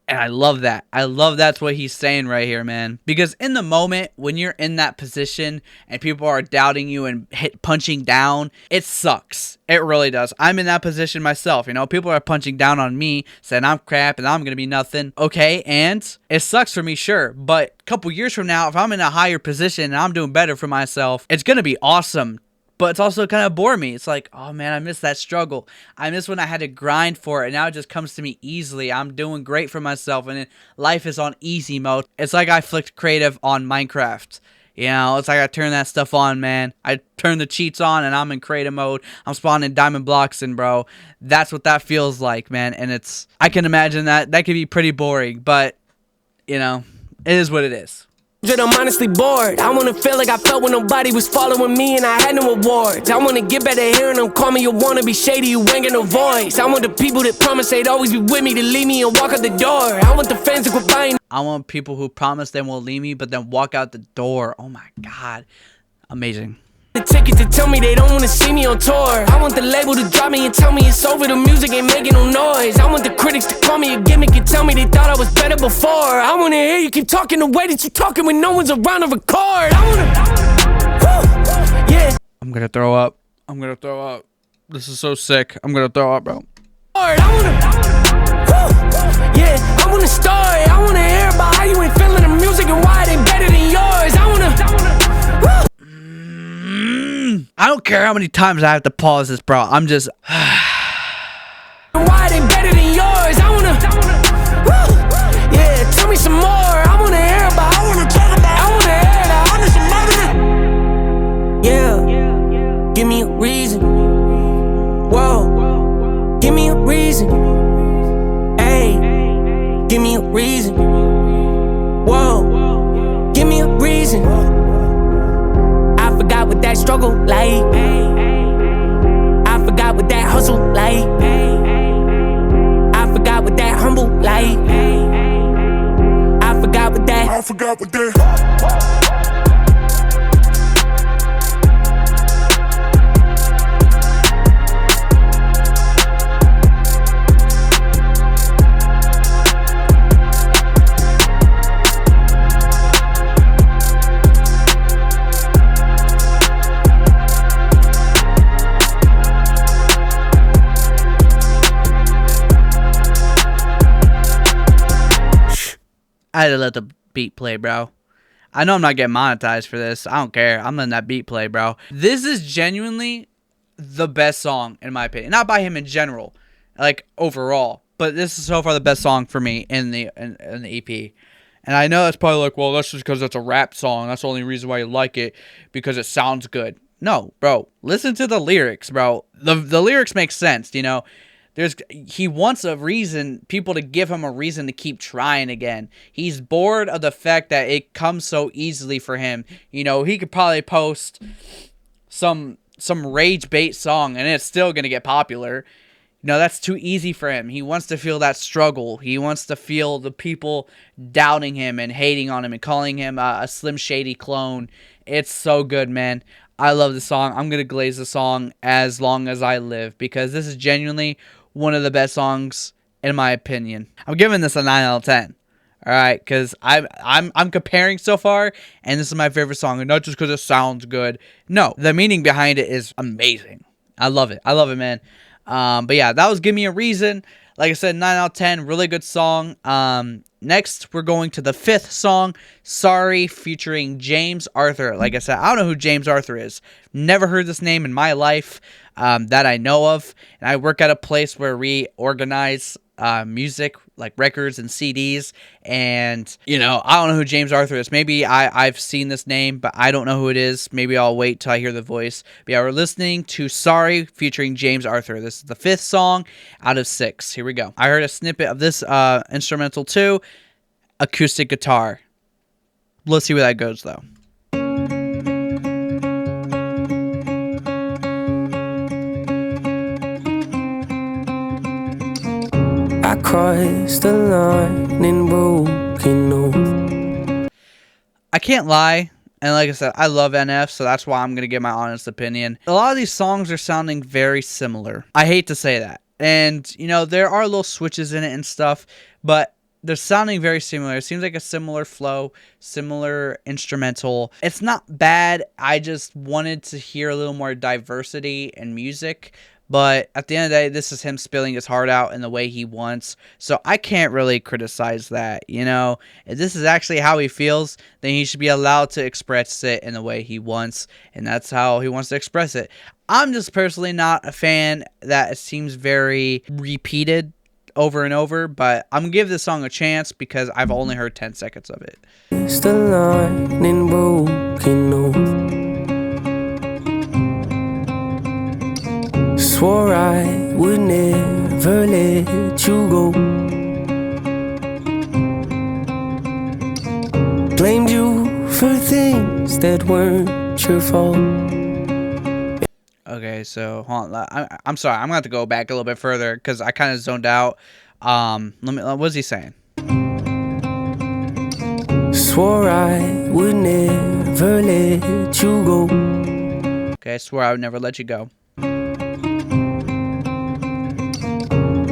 And I love that. I love that's what he's saying right here, man. Because in the moment, when you're in that position and people are doubting you and punching down, it sucks. It really does. I'm in that position myself, you know. People are punching down on me, saying I'm crap and I'm going to be nothing. Okay, and it sucks for me, sure. But a couple years from now, if I'm in a higher position and I'm doing better for myself, it's going to be awesome. But it's also kind of bore me. It's like, oh man, I miss that struggle. I miss when I had to grind for it. And now it just comes to me easily. I'm doing great for myself. And life is on easy mode. It's like I flicked creative on Minecraft. You know, it's like I turn that stuff on, man. I turn the cheats on and I'm in creative mode. I'm spawning diamond blocks in, bro. That's what that feels like, man. And I can imagine that could be pretty boring. But, you know, it is what it is. I'm honestly bored. I wanna feel like I felt when nobody was following me and I had no awards. I wanna get better hearing them call me a wannabe shady. You ain't got no voice. I want the people that promise they'd always be with me to leave me and walk out the door. I want the fans to quit buying. I want people who promise they won't leave me but then walk out the door. Oh my god. Amazing. The ticket to tell me they don't wanna see me on tour. I want the label to drop me and tell me it's over. The music ain't making no noise. I want the critics to call me a gimmick and tell me they thought I was better before. I wanna hear you keep talking the way that you talking when no one's around to record. I wanna, yeah. I'm gonna throw up. This is so sick. I'm gonna throw up, bro. I wanna start. I wanna hear about how you ain't feeling the music and why it ain't better than yours. I don't care how many times I have to pause this, bro. I'm just. Why it ain't better than yours? Yeah, tell me some more. I wanna hear about. I wanna talk about. I wanna hear that. I need some more. Yeah, give me a reason. Whoa, give me a reason. Hey, give me a reason. Whoa, give me a reason. I forgot what that struggle like. I forgot what that hustle like. I forgot what that humble like. I forgot what that. I forgot what that. I had to let the beat play, bro. I know I'm not getting monetized for this. I don't care. I'm letting that beat play, bro. This is genuinely the best song, in my opinion. Not by him in general, like overall. But this is so far the best song for me in the EP. And I know that's probably like, well, that's just because it's a rap song. That's the only reason why you like it, because it sounds good. No, bro. Listen to the lyrics, bro. The lyrics make sense, you know. He wants a reason, people to give him a reason to keep trying again. He's bored of the fact that it comes so easily for him. You know, he could probably post some rage bait song and it's still going to get popular. You know, that's too easy for him. He wants to feel that struggle. He wants to feel the people doubting him and hating on him and calling him a Slim Shady clone. It's so good, man. I love the song. I'm going to glaze the song as long as I live because this is genuinely one of the best songs in my opinion. I'm giving this a 9 out of 10. All right, because I'm comparing so far, and this is my favorite song, and not just because it sounds good. No, the meaning behind it is amazing. I love it. I love it, man. But yeah, that was Give Me a Reason. Like I said, 9 out of 10. Really good song. Next, we're going to the 5th song, Sorry, featuring James Arthur. Like I said, I don't know who James Arthur is. Never heard this name in my life that I know of. And I work at a place where we organize music, like records and CDs. And, you know, I don't know who James Arthur is. Maybe I've seen this name, but I don't know who it is. Maybe I'll wait till I hear the voice. But yeah, we're listening to Sorry, featuring James Arthur. This is the 5th song out of 6. Here we go. I heard a snippet of this instrumental too. Acoustic guitar. Let's see where that goes, though. I crossed the line in broken oath. I can't lie, and like I said, I love NF, so that's why I'm gonna give my honest opinion. A lot of these songs are sounding very similar. I hate to say that, and you know there are little switches in it and stuff, but they're sounding very similar. It seems like a similar flow, similar instrumental. It's not bad. I just wanted to hear a little more diversity in music. But at the end of the day, this is him spilling his heart out in the way he wants. So I can't really criticize that, you know. If this is actually how he feels, then he should be allowed to express it in the way he wants. And that's how he wants to express it. I'm just personally not a fan that it seems very repeated over and over, but I'm gonna give this song a chance because I've only heard 10 seconds of it. It's the line in broken oath. Swore I would never let you go. Blamed you for things that weren't your fault. Okay, so hold on. I'm sorry. I'm gonna have to go back a little bit further because I kind of zoned out. What's he saying? Swore I would never let you go. Okay, I swore I would never let you go.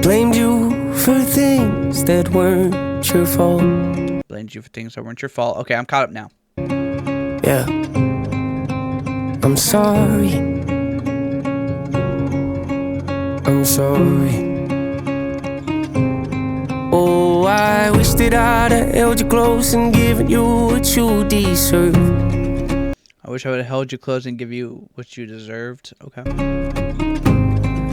Blamed you for things that weren't your fault. Blamed you for things that weren't your fault. Okay, I'm caught up now. Yeah. I'm sorry. I'm sorry. Oh, I wish that I'd have held you close and given you what you deserve. I wish I would have held you close and give you what you deserved. Okay.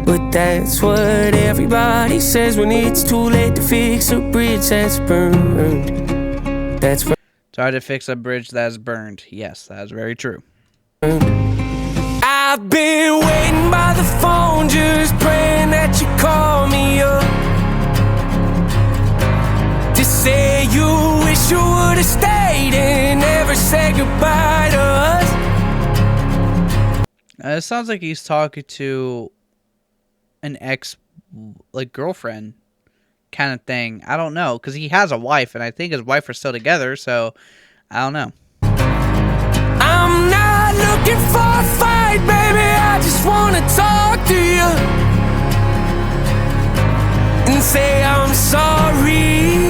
But that's what everybody says when it's too late to fix a bridge that's burned. That's right. It's hard to fix a bridge that's burned. Yes, that is very true. I've been waiting by the phone, just praying that you call me up to say you wish you would have stayed and never said goodbye to us. It sounds like he's talking to an ex, like, girlfriend kind of thing. I don't know, because he has a wife, and I think his wife are still together, so I don't know. I'm not looking for a fight, baby, I just wanna talk to you and say I'm sorry.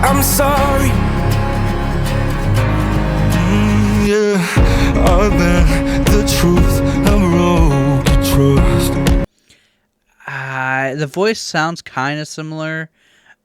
I'm sorry. Yeah, I've been the truth, I'm broke trust. The voice sounds kind of similar.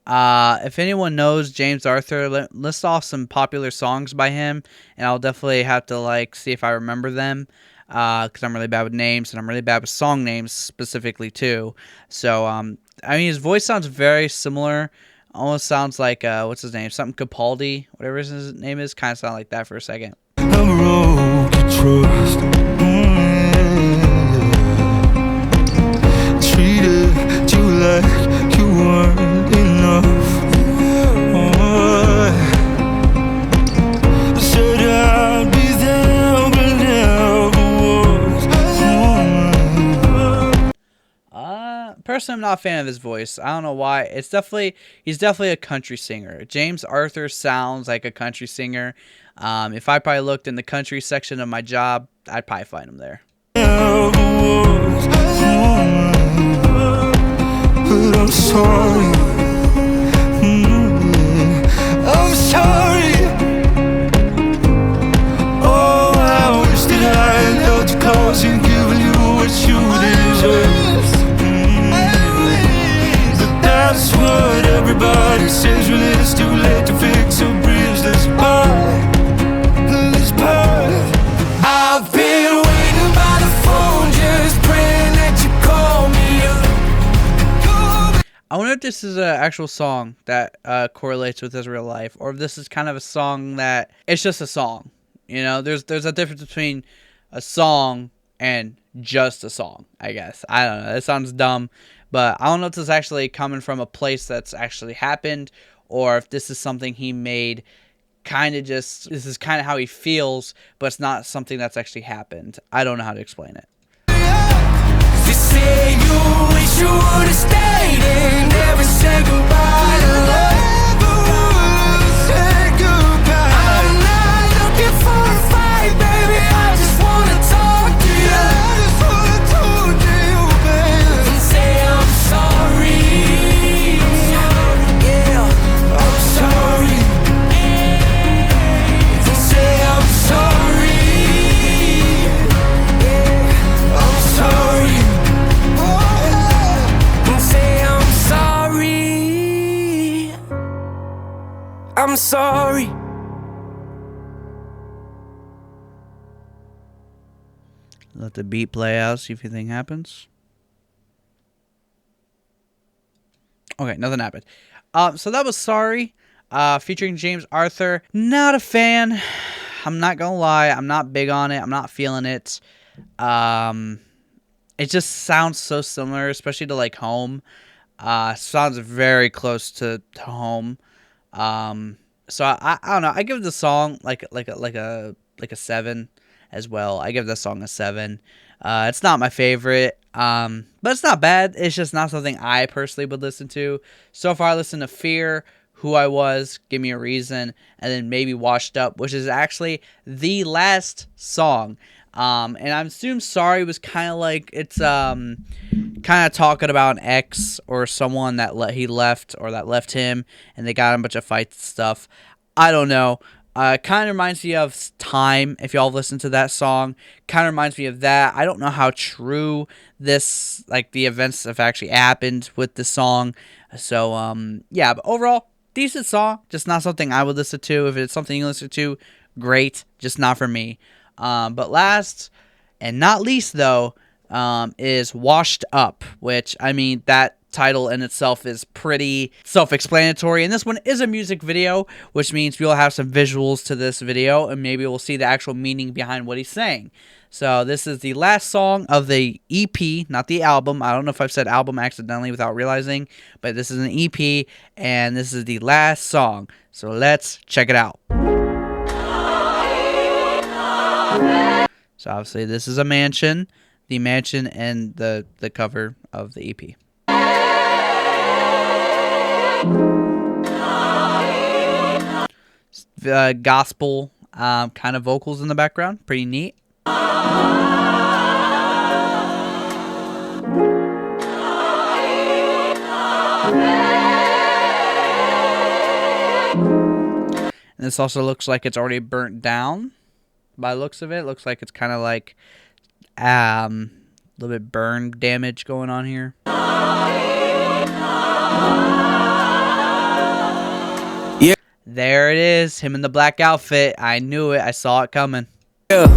If anyone knows James Arthur, list off some popular songs by him, and I'll definitely have to like see if I remember them, because I'm really bad with names, and I'm really bad with song names specifically too. So I mean, his voice sounds very similar. Almost sounds like what's his name? Something Capaldi, whatever his name is. Kind of sound like that for a second. I'm broke trust. Treated you like you weren't enough. Said I'd be there, but never was. Personally, I'm not a fan of his voice. I don't know why. He's definitely a country singer. James Arthur sounds like a country singer. If I probably looked in the country section of my job, I'd probably find him there. But I'm sorry. I'm sorry. Oh, I wish that I had held you close and given you what you deserve. But that's what everybody says when it's too late to fix a bridge that's burned. I've been waiting by the phone, just praying that you call me up. I wonder if this is an actual song that correlates with his real life, or if this is kind of a song that it's just a song. You know, there's a difference between a song and just a song, I guess. I don't know. It sounds dumb, but I don't know if this is actually coming from a place that's actually happened, or if this is something he made. This is kind of how he feels, but it's not something that's actually happened. I don't know how to explain it. They say you wish you would have stayed and never said goodbye to love. I'm not looking for a fight, baby, I just wanna talk to you and say I'm sorry. Yeah, I'm sorry. I'm sorry, yeah, I'm sorry. And say I'm sorry. I'm sorry. Let the beat play out, see if anything happens. Okay, nothing happened. So that was Sorry, featuring James Arthur. Not a fan. I'm not gonna lie, I'm not big on it. I'm not feeling it. It just sounds so similar, especially to like Home. Sounds very close to Home. So I don't know. I give the song like a 7 as well. I give the song a 7. It's not my favorite, but it's not bad. It's just not something I personally would listen to. So far, I listened to Fear, Who I Was, Give Me a Reason, and then maybe Washed Up, which is actually the last song. And I assume Sorry was kind of like, it's kind of talking about an ex or someone that he left or that left him, and they got in a bunch of fights and stuff. I don't know. Kind of reminds me of Time, if y'all listen to that song. Kind of reminds me of that. I don't know how true this, like, the events have actually happened with this song. So, yeah, but overall, decent song. Just not something I would listen to. If it's something you listen to, great. Just not for me. But last and not least, though, is Washed Up, which, I mean, that title in itself is pretty self-explanatory, and this one is a music video, which means we'll have some visuals to this video, and maybe we'll see the actual meaning behind what he's saying. So this is the last song of the EP, not the album. I don't know if I've said album accidentally without realizing, but this is an EP, and this is the last song. So let's check it out. So obviously this is a mansion, the mansion and the cover of the EP. Gospel kind of vocals in the background, pretty neat. And this also looks like it's already burnt down by the looks of it. Looks like it's kind of like a little bit burn damage going on here. Yeah. There it is, him in the black outfit. I knew it. I saw it coming. Yeah.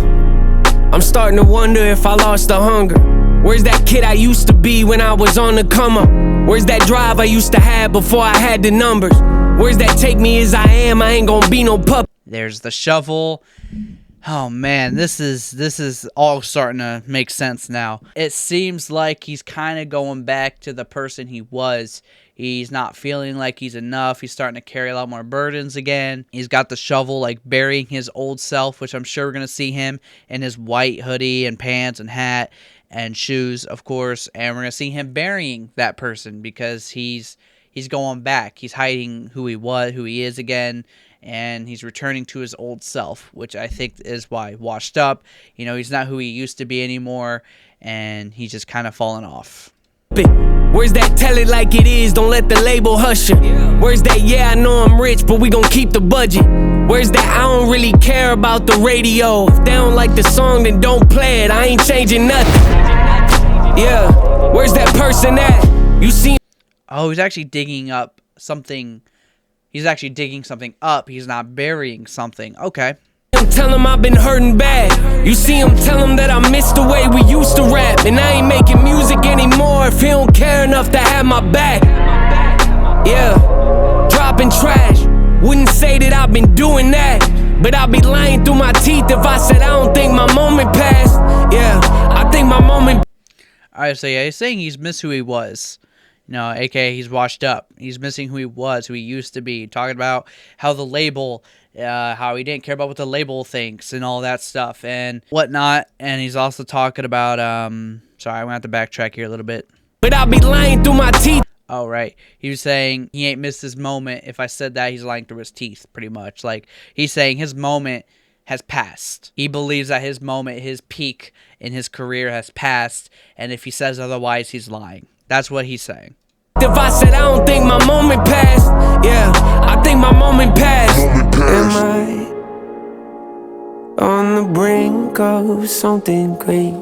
I'm starting to wonder if I lost the hunger. Where's that kid I used to be when I was on the come up? Where's that drive I used to have before I had the numbers? Where's that take me as I am? I ain't gonna be no pup. There's the shovel. Oh man, this is all starting to make sense now. It seems like he's kind of going back to the person he was. He's not feeling like he's enough. He's starting to carry a lot more burdens again. He's got the shovel, like, burying his old self, which I'm sure we're going to see him in his white hoodie and pants and hat and shoes, of course. And we're going to see him burying that person because he's going back. He's hiding who he was, who he is again, and he's returning to his old self, which I think is why Washed Up. You know, he's not who he used to be anymore, and he's just kind of fallen off. Where's that tell it like it is, don't let the label hush you? Where's that yeah I know I'm rich but we gon' keep the budget? Where's that I don't really care about the radio? If they don't like the song then don't play it, I ain't changing nothing. Yeah, where's that person at? You see? Oh, he's actually digging up something. He's actually digging something up. He's not burying something. Okay. Tell him I've been hurting bad. You see him, tell him that I miss the way we used to rap. And I ain't making music anymore if he don't care enough to have my back. Yeah, dropping trash. Wouldn't say that I've been doing that, but I'd be lying through my teeth if I said I don't think my moment passed. Yeah, I think my moment. Alright, so yeah, he's saying he's missed who he was. You know, aka he's washed up. He's missing who he was, who he used to be. Talking about how the label, how he didn't care about what the label thinks and all that stuff and whatnot. And he's also talking about, sorry, I'm going to have to backtrack here a little bit. But I'll be lying through my teeth. Oh, right. He was saying he ain't missed his moment. If I said that, he's lying through his teeth, pretty much. Like, he's saying his moment has passed. He believes that his moment, his peak in his career has passed. And if he says otherwise, he's lying. That's what he's saying. If I said I don't think my moment passed, yeah, I think my moment passed. Am I on the brink of something great?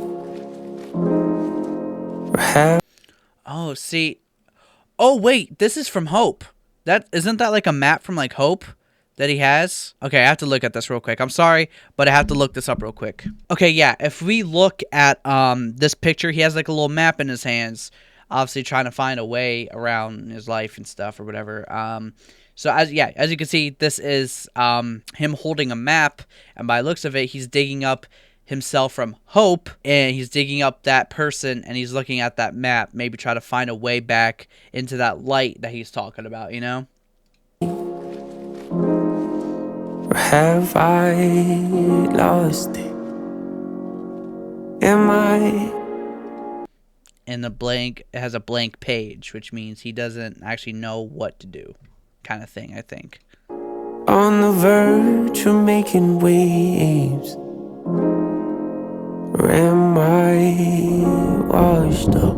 Or have... Oh, see. Oh, wait, this is from Hope. Isn't that like a map from like Hope that he has? Okay, I have to look at this real quick. I'm sorry, but I have to look this up real quick. Okay, yeah, if we look at this picture, he has like a little map in his hands. Obviously trying to find a way around his life and stuff or whatever. So as you can see, this is him holding a map, and by the looks of it, he's digging up himself from Hope, and he's digging up that person, and he's looking at that map, maybe try to find a way back into that light that he's talking about, you know? Or have I lost it? Am I? And it has a blank page, which means he doesn't actually know what to do, kind of thing, I think. On the verge of making waves, or am I washed up?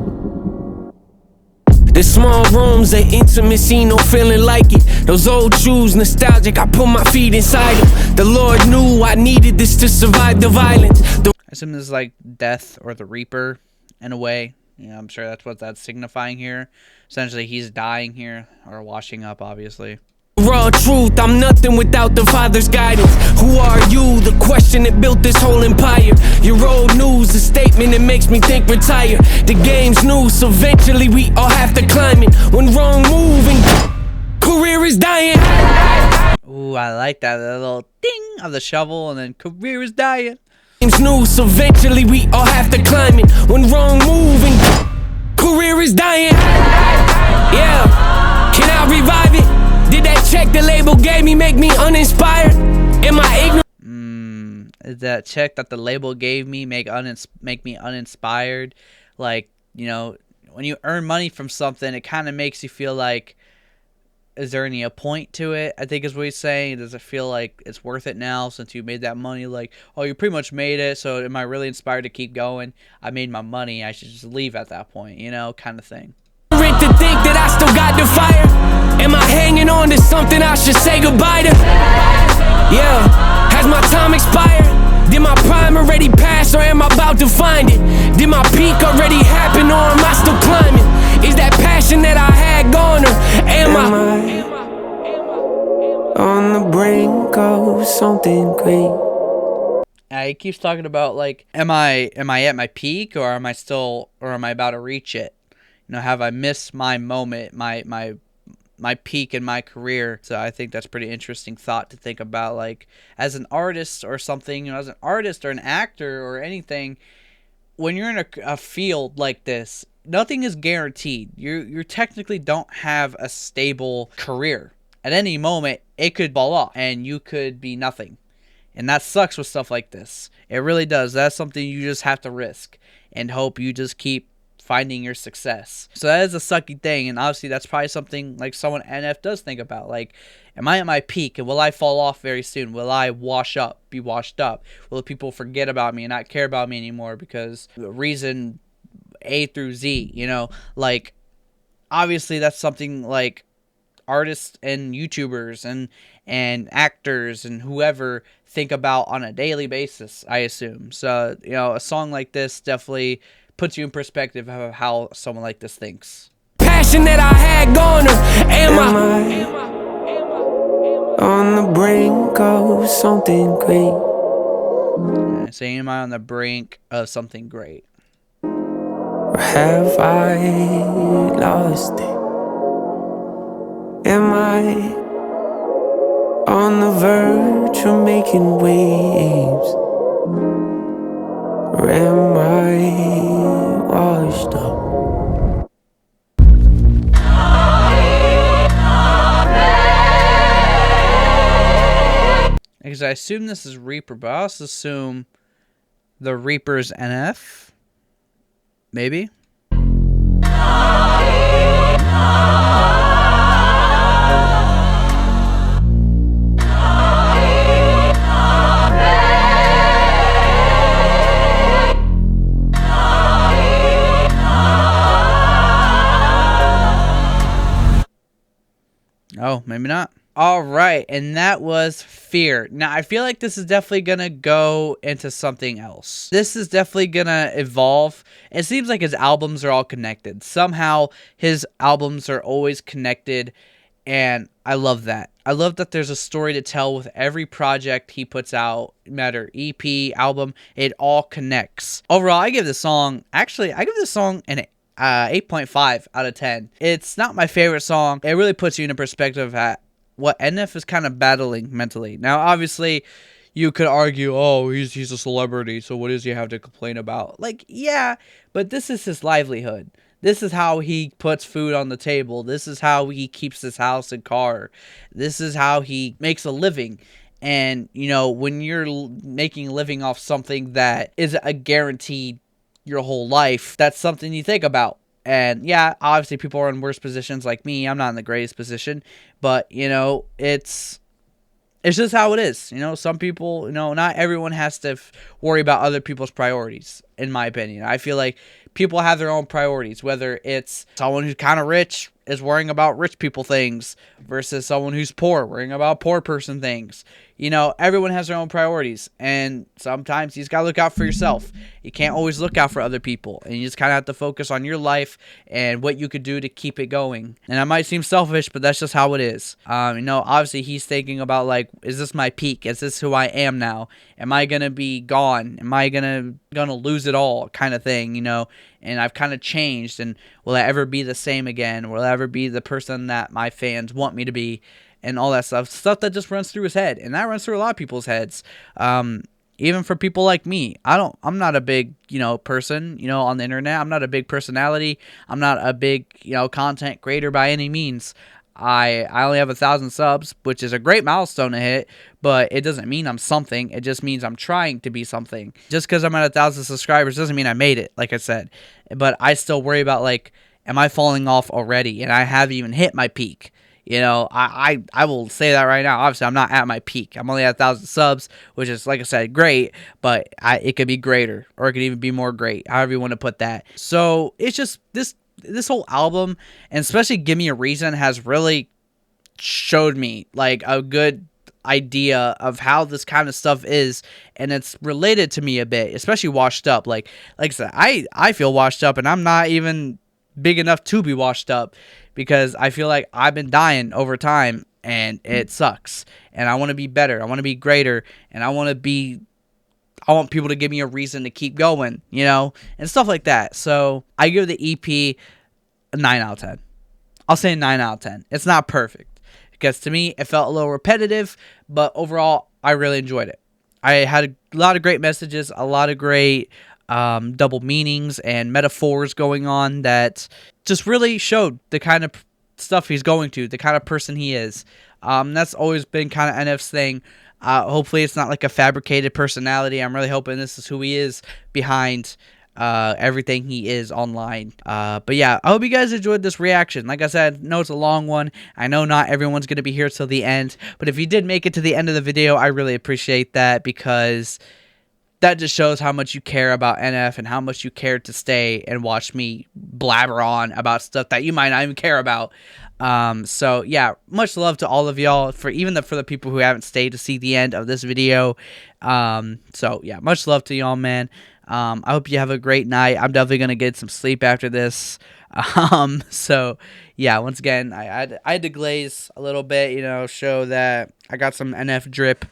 The small rooms, the intimacy, no feeling like it. Those old shoes, nostalgic, I put my feet inside them. The Lord knew I needed this to survive the violence. I assume this is like death or the Reaper in a way. You know, I'm sure that's what that's signifying here. Essentially, he's dying here, or washing up, obviously. Raw truth, I'm nothing without the Father's guidance. Who are you? The question that built this whole empire. Your old news, a statement that makes me think retire. The game's new, so eventually we all have to climb it. One wrong move and career is dying. Ooh, I like that, the little ding of the shovel, and then career is dying. Game's new, so eventually we all have to climb it. One wrong move and career is dying. Yeah, can I revive it? Did that check the label gave me make me uninspired? Am I ignorant? Is that check that the label gave me make me uninspired? Like, you know, when you earn money from something, it kind of makes you feel like, is there any point to it? I think is what he's saying. Does it feel like it's worth it now since you made that money? Like, oh, you pretty much made it, so am I really inspired to keep going? I made my money, I should just leave at that point, you know, kind of thing. To think that I still got the fire. Am I hanging on to something I should say goodbye to? Yeah, has my time expired? Did my prime already pass, or am I about to find it? Did my peak already happen, or am I still climbing? Is that passion that I had gone, or am I on the brink of something great? He keeps talking about, like, am I at my peak, or am I about to reach it? You know, have I missed my moment, my peak in my career? So I think that's pretty interesting thought to think about. Like, as an artist or something, you know, as an artist or an actor or anything, when you're in a field like this, nothing is guaranteed. You technically don't have a stable career. At any moment, it could fall off and you could be nothing. And that sucks with stuff like this. It really does. That's something you just have to risk and hope you just keep finding your success. So that is a sucky thing, and obviously that's probably something like someone NF does think about. Like, am I at my peak, and will I fall off very soon? Will I be washed up? Will people forget about me and not care about me anymore because the reason A through Z, you know? Like, obviously that's something like artists and YouTubers and actors and whoever think about on a daily basis, I assume. So, you know, a song like this definitely puts you in perspective of how someone like this thinks. Passion that I had gone, or am I on the brink of something great? Say, am I on the brink of something great? Or have I lost it? Am I on the verge of making waves? Or am I washed up? Because I assume this is Reaper, but I also assume the Reaper's NF. Maybe? Oh, maybe not. All right, and that was Fear. Now, I feel like this is definitely going to go into something else. This is definitely going to evolve. It seems like his albums are all connected. Somehow, his albums are always connected, and I love that. I love that there's a story to tell with every project he puts out, no matter EP, album, it all connects. Overall, I give this song an 8.5 out of 10. It's not my favorite song. It really puts you in a perspective at what NF is kind of battling mentally. Now, obviously, you could argue, oh, he's a celebrity, so what does he have to complain about? Like, yeah, but this is his livelihood. This is how he puts food on the table. This is how he keeps his house and car. This is how he makes a living. And, you know, when you're making a living off something that is a guaranteed your whole life, that's something you think about. And yeah, obviously people are in worse positions like me. I'm not in the greatest position, but you know, it's just how it is. You know, some people, you know, not everyone has to worry about other people's priorities. in my opinion. I feel like people have their own priorities, whether it's someone who's kind of rich is worrying about rich people things versus someone who's poor worrying about poor person things. You know, everyone has their own priorities, and sometimes you just gotta look out for yourself. You can't always look out for other people, and you just kind of have to focus on your life and what you could do to keep it going. And that might seem selfish, but that's just how it is. You know, obviously he's thinking about, like, is this my peak? Is this who I am now? Am I gonna be gone? Am I gonna lose it all, kind of thing, you know? And I've kind of changed, and will I ever be the same again? Will I ever be the person that my fans want me to be? And all that stuff that just runs through his head, and that runs through a lot of people's heads. Even for people like me, I'm not a big, you know, person, you know, on the internet. I'm not a big personality. I'm not a big, you know, content creator by any means. I only have 1,000 subs, which is a great milestone to hit, but it doesn't mean I'm something. It just means I'm trying to be something. Just because I'm at 1,000 subscribers doesn't mean I made it, like I said. But I still worry about, like, am I falling off already? And I haven't even hit my peak. You know, I will say that right now. Obviously, I'm not at my peak. I'm only at 1,000 subs, which is, like I said, great, but it could be greater, or it could even be more great, however you want to put that. So it's just this whole album, and especially Give Me a Reason, has really showed me, like, a good idea of how this kind of stuff is, and it's related to me a bit, especially Washed Up. Like I said, I feel washed up, and I'm not even big enough to be washed up, because I feel like I've been dying over time, and it sucks, and I want to be better, I want to be greater, and I want people to give me a reason to keep going, you know, and stuff like that. So I give the EP a 9 out of 10. I'll say 9 out of 10. It's not perfect, because to me it felt a little repetitive, but overall I really enjoyed it. I had a lot of great messages, a lot of great double meanings and metaphors going on that just really showed the kind of stuff he's going to, the kind of person he is. That's always been kind of NF's thing. Hopefully it's not like a fabricated personality. I'm really hoping this is who he is behind everything he is online. But yeah, I hope you guys enjoyed this reaction. Like I said, I know it's a long one. I know not everyone's going to be here till the end, but if you did make it to the end of the video, I really appreciate that, because that just shows how much you care about NF and how much you care to stay and watch me blabber on about stuff that you might not even care about. So yeah, much love to all of y'all, for the people who haven't stayed to see the end of this video. So yeah, much love to y'all, man. I hope you have a great night. I'm definitely gonna get some sleep after this. So yeah, once again, I had to glaze a little bit, you know, show that I got some NF drip.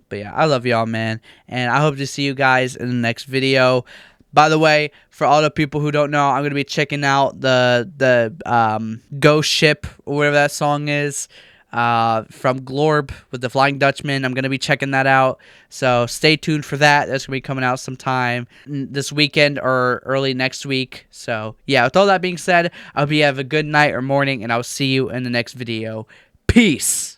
But yeah, I love y'all, man, and I hope to see you guys in the next video. By the way, for all the people who don't know, I'm gonna be checking out the Ghost Ship, or whatever that song is, from Glorb with the Flying Dutchman. I'm gonna be checking that out, so stay tuned for that. That's gonna be coming out sometime this weekend or early next week. So yeah, with all that being said, I hope you have a good night or morning, and I'll see you in the next video. Peace.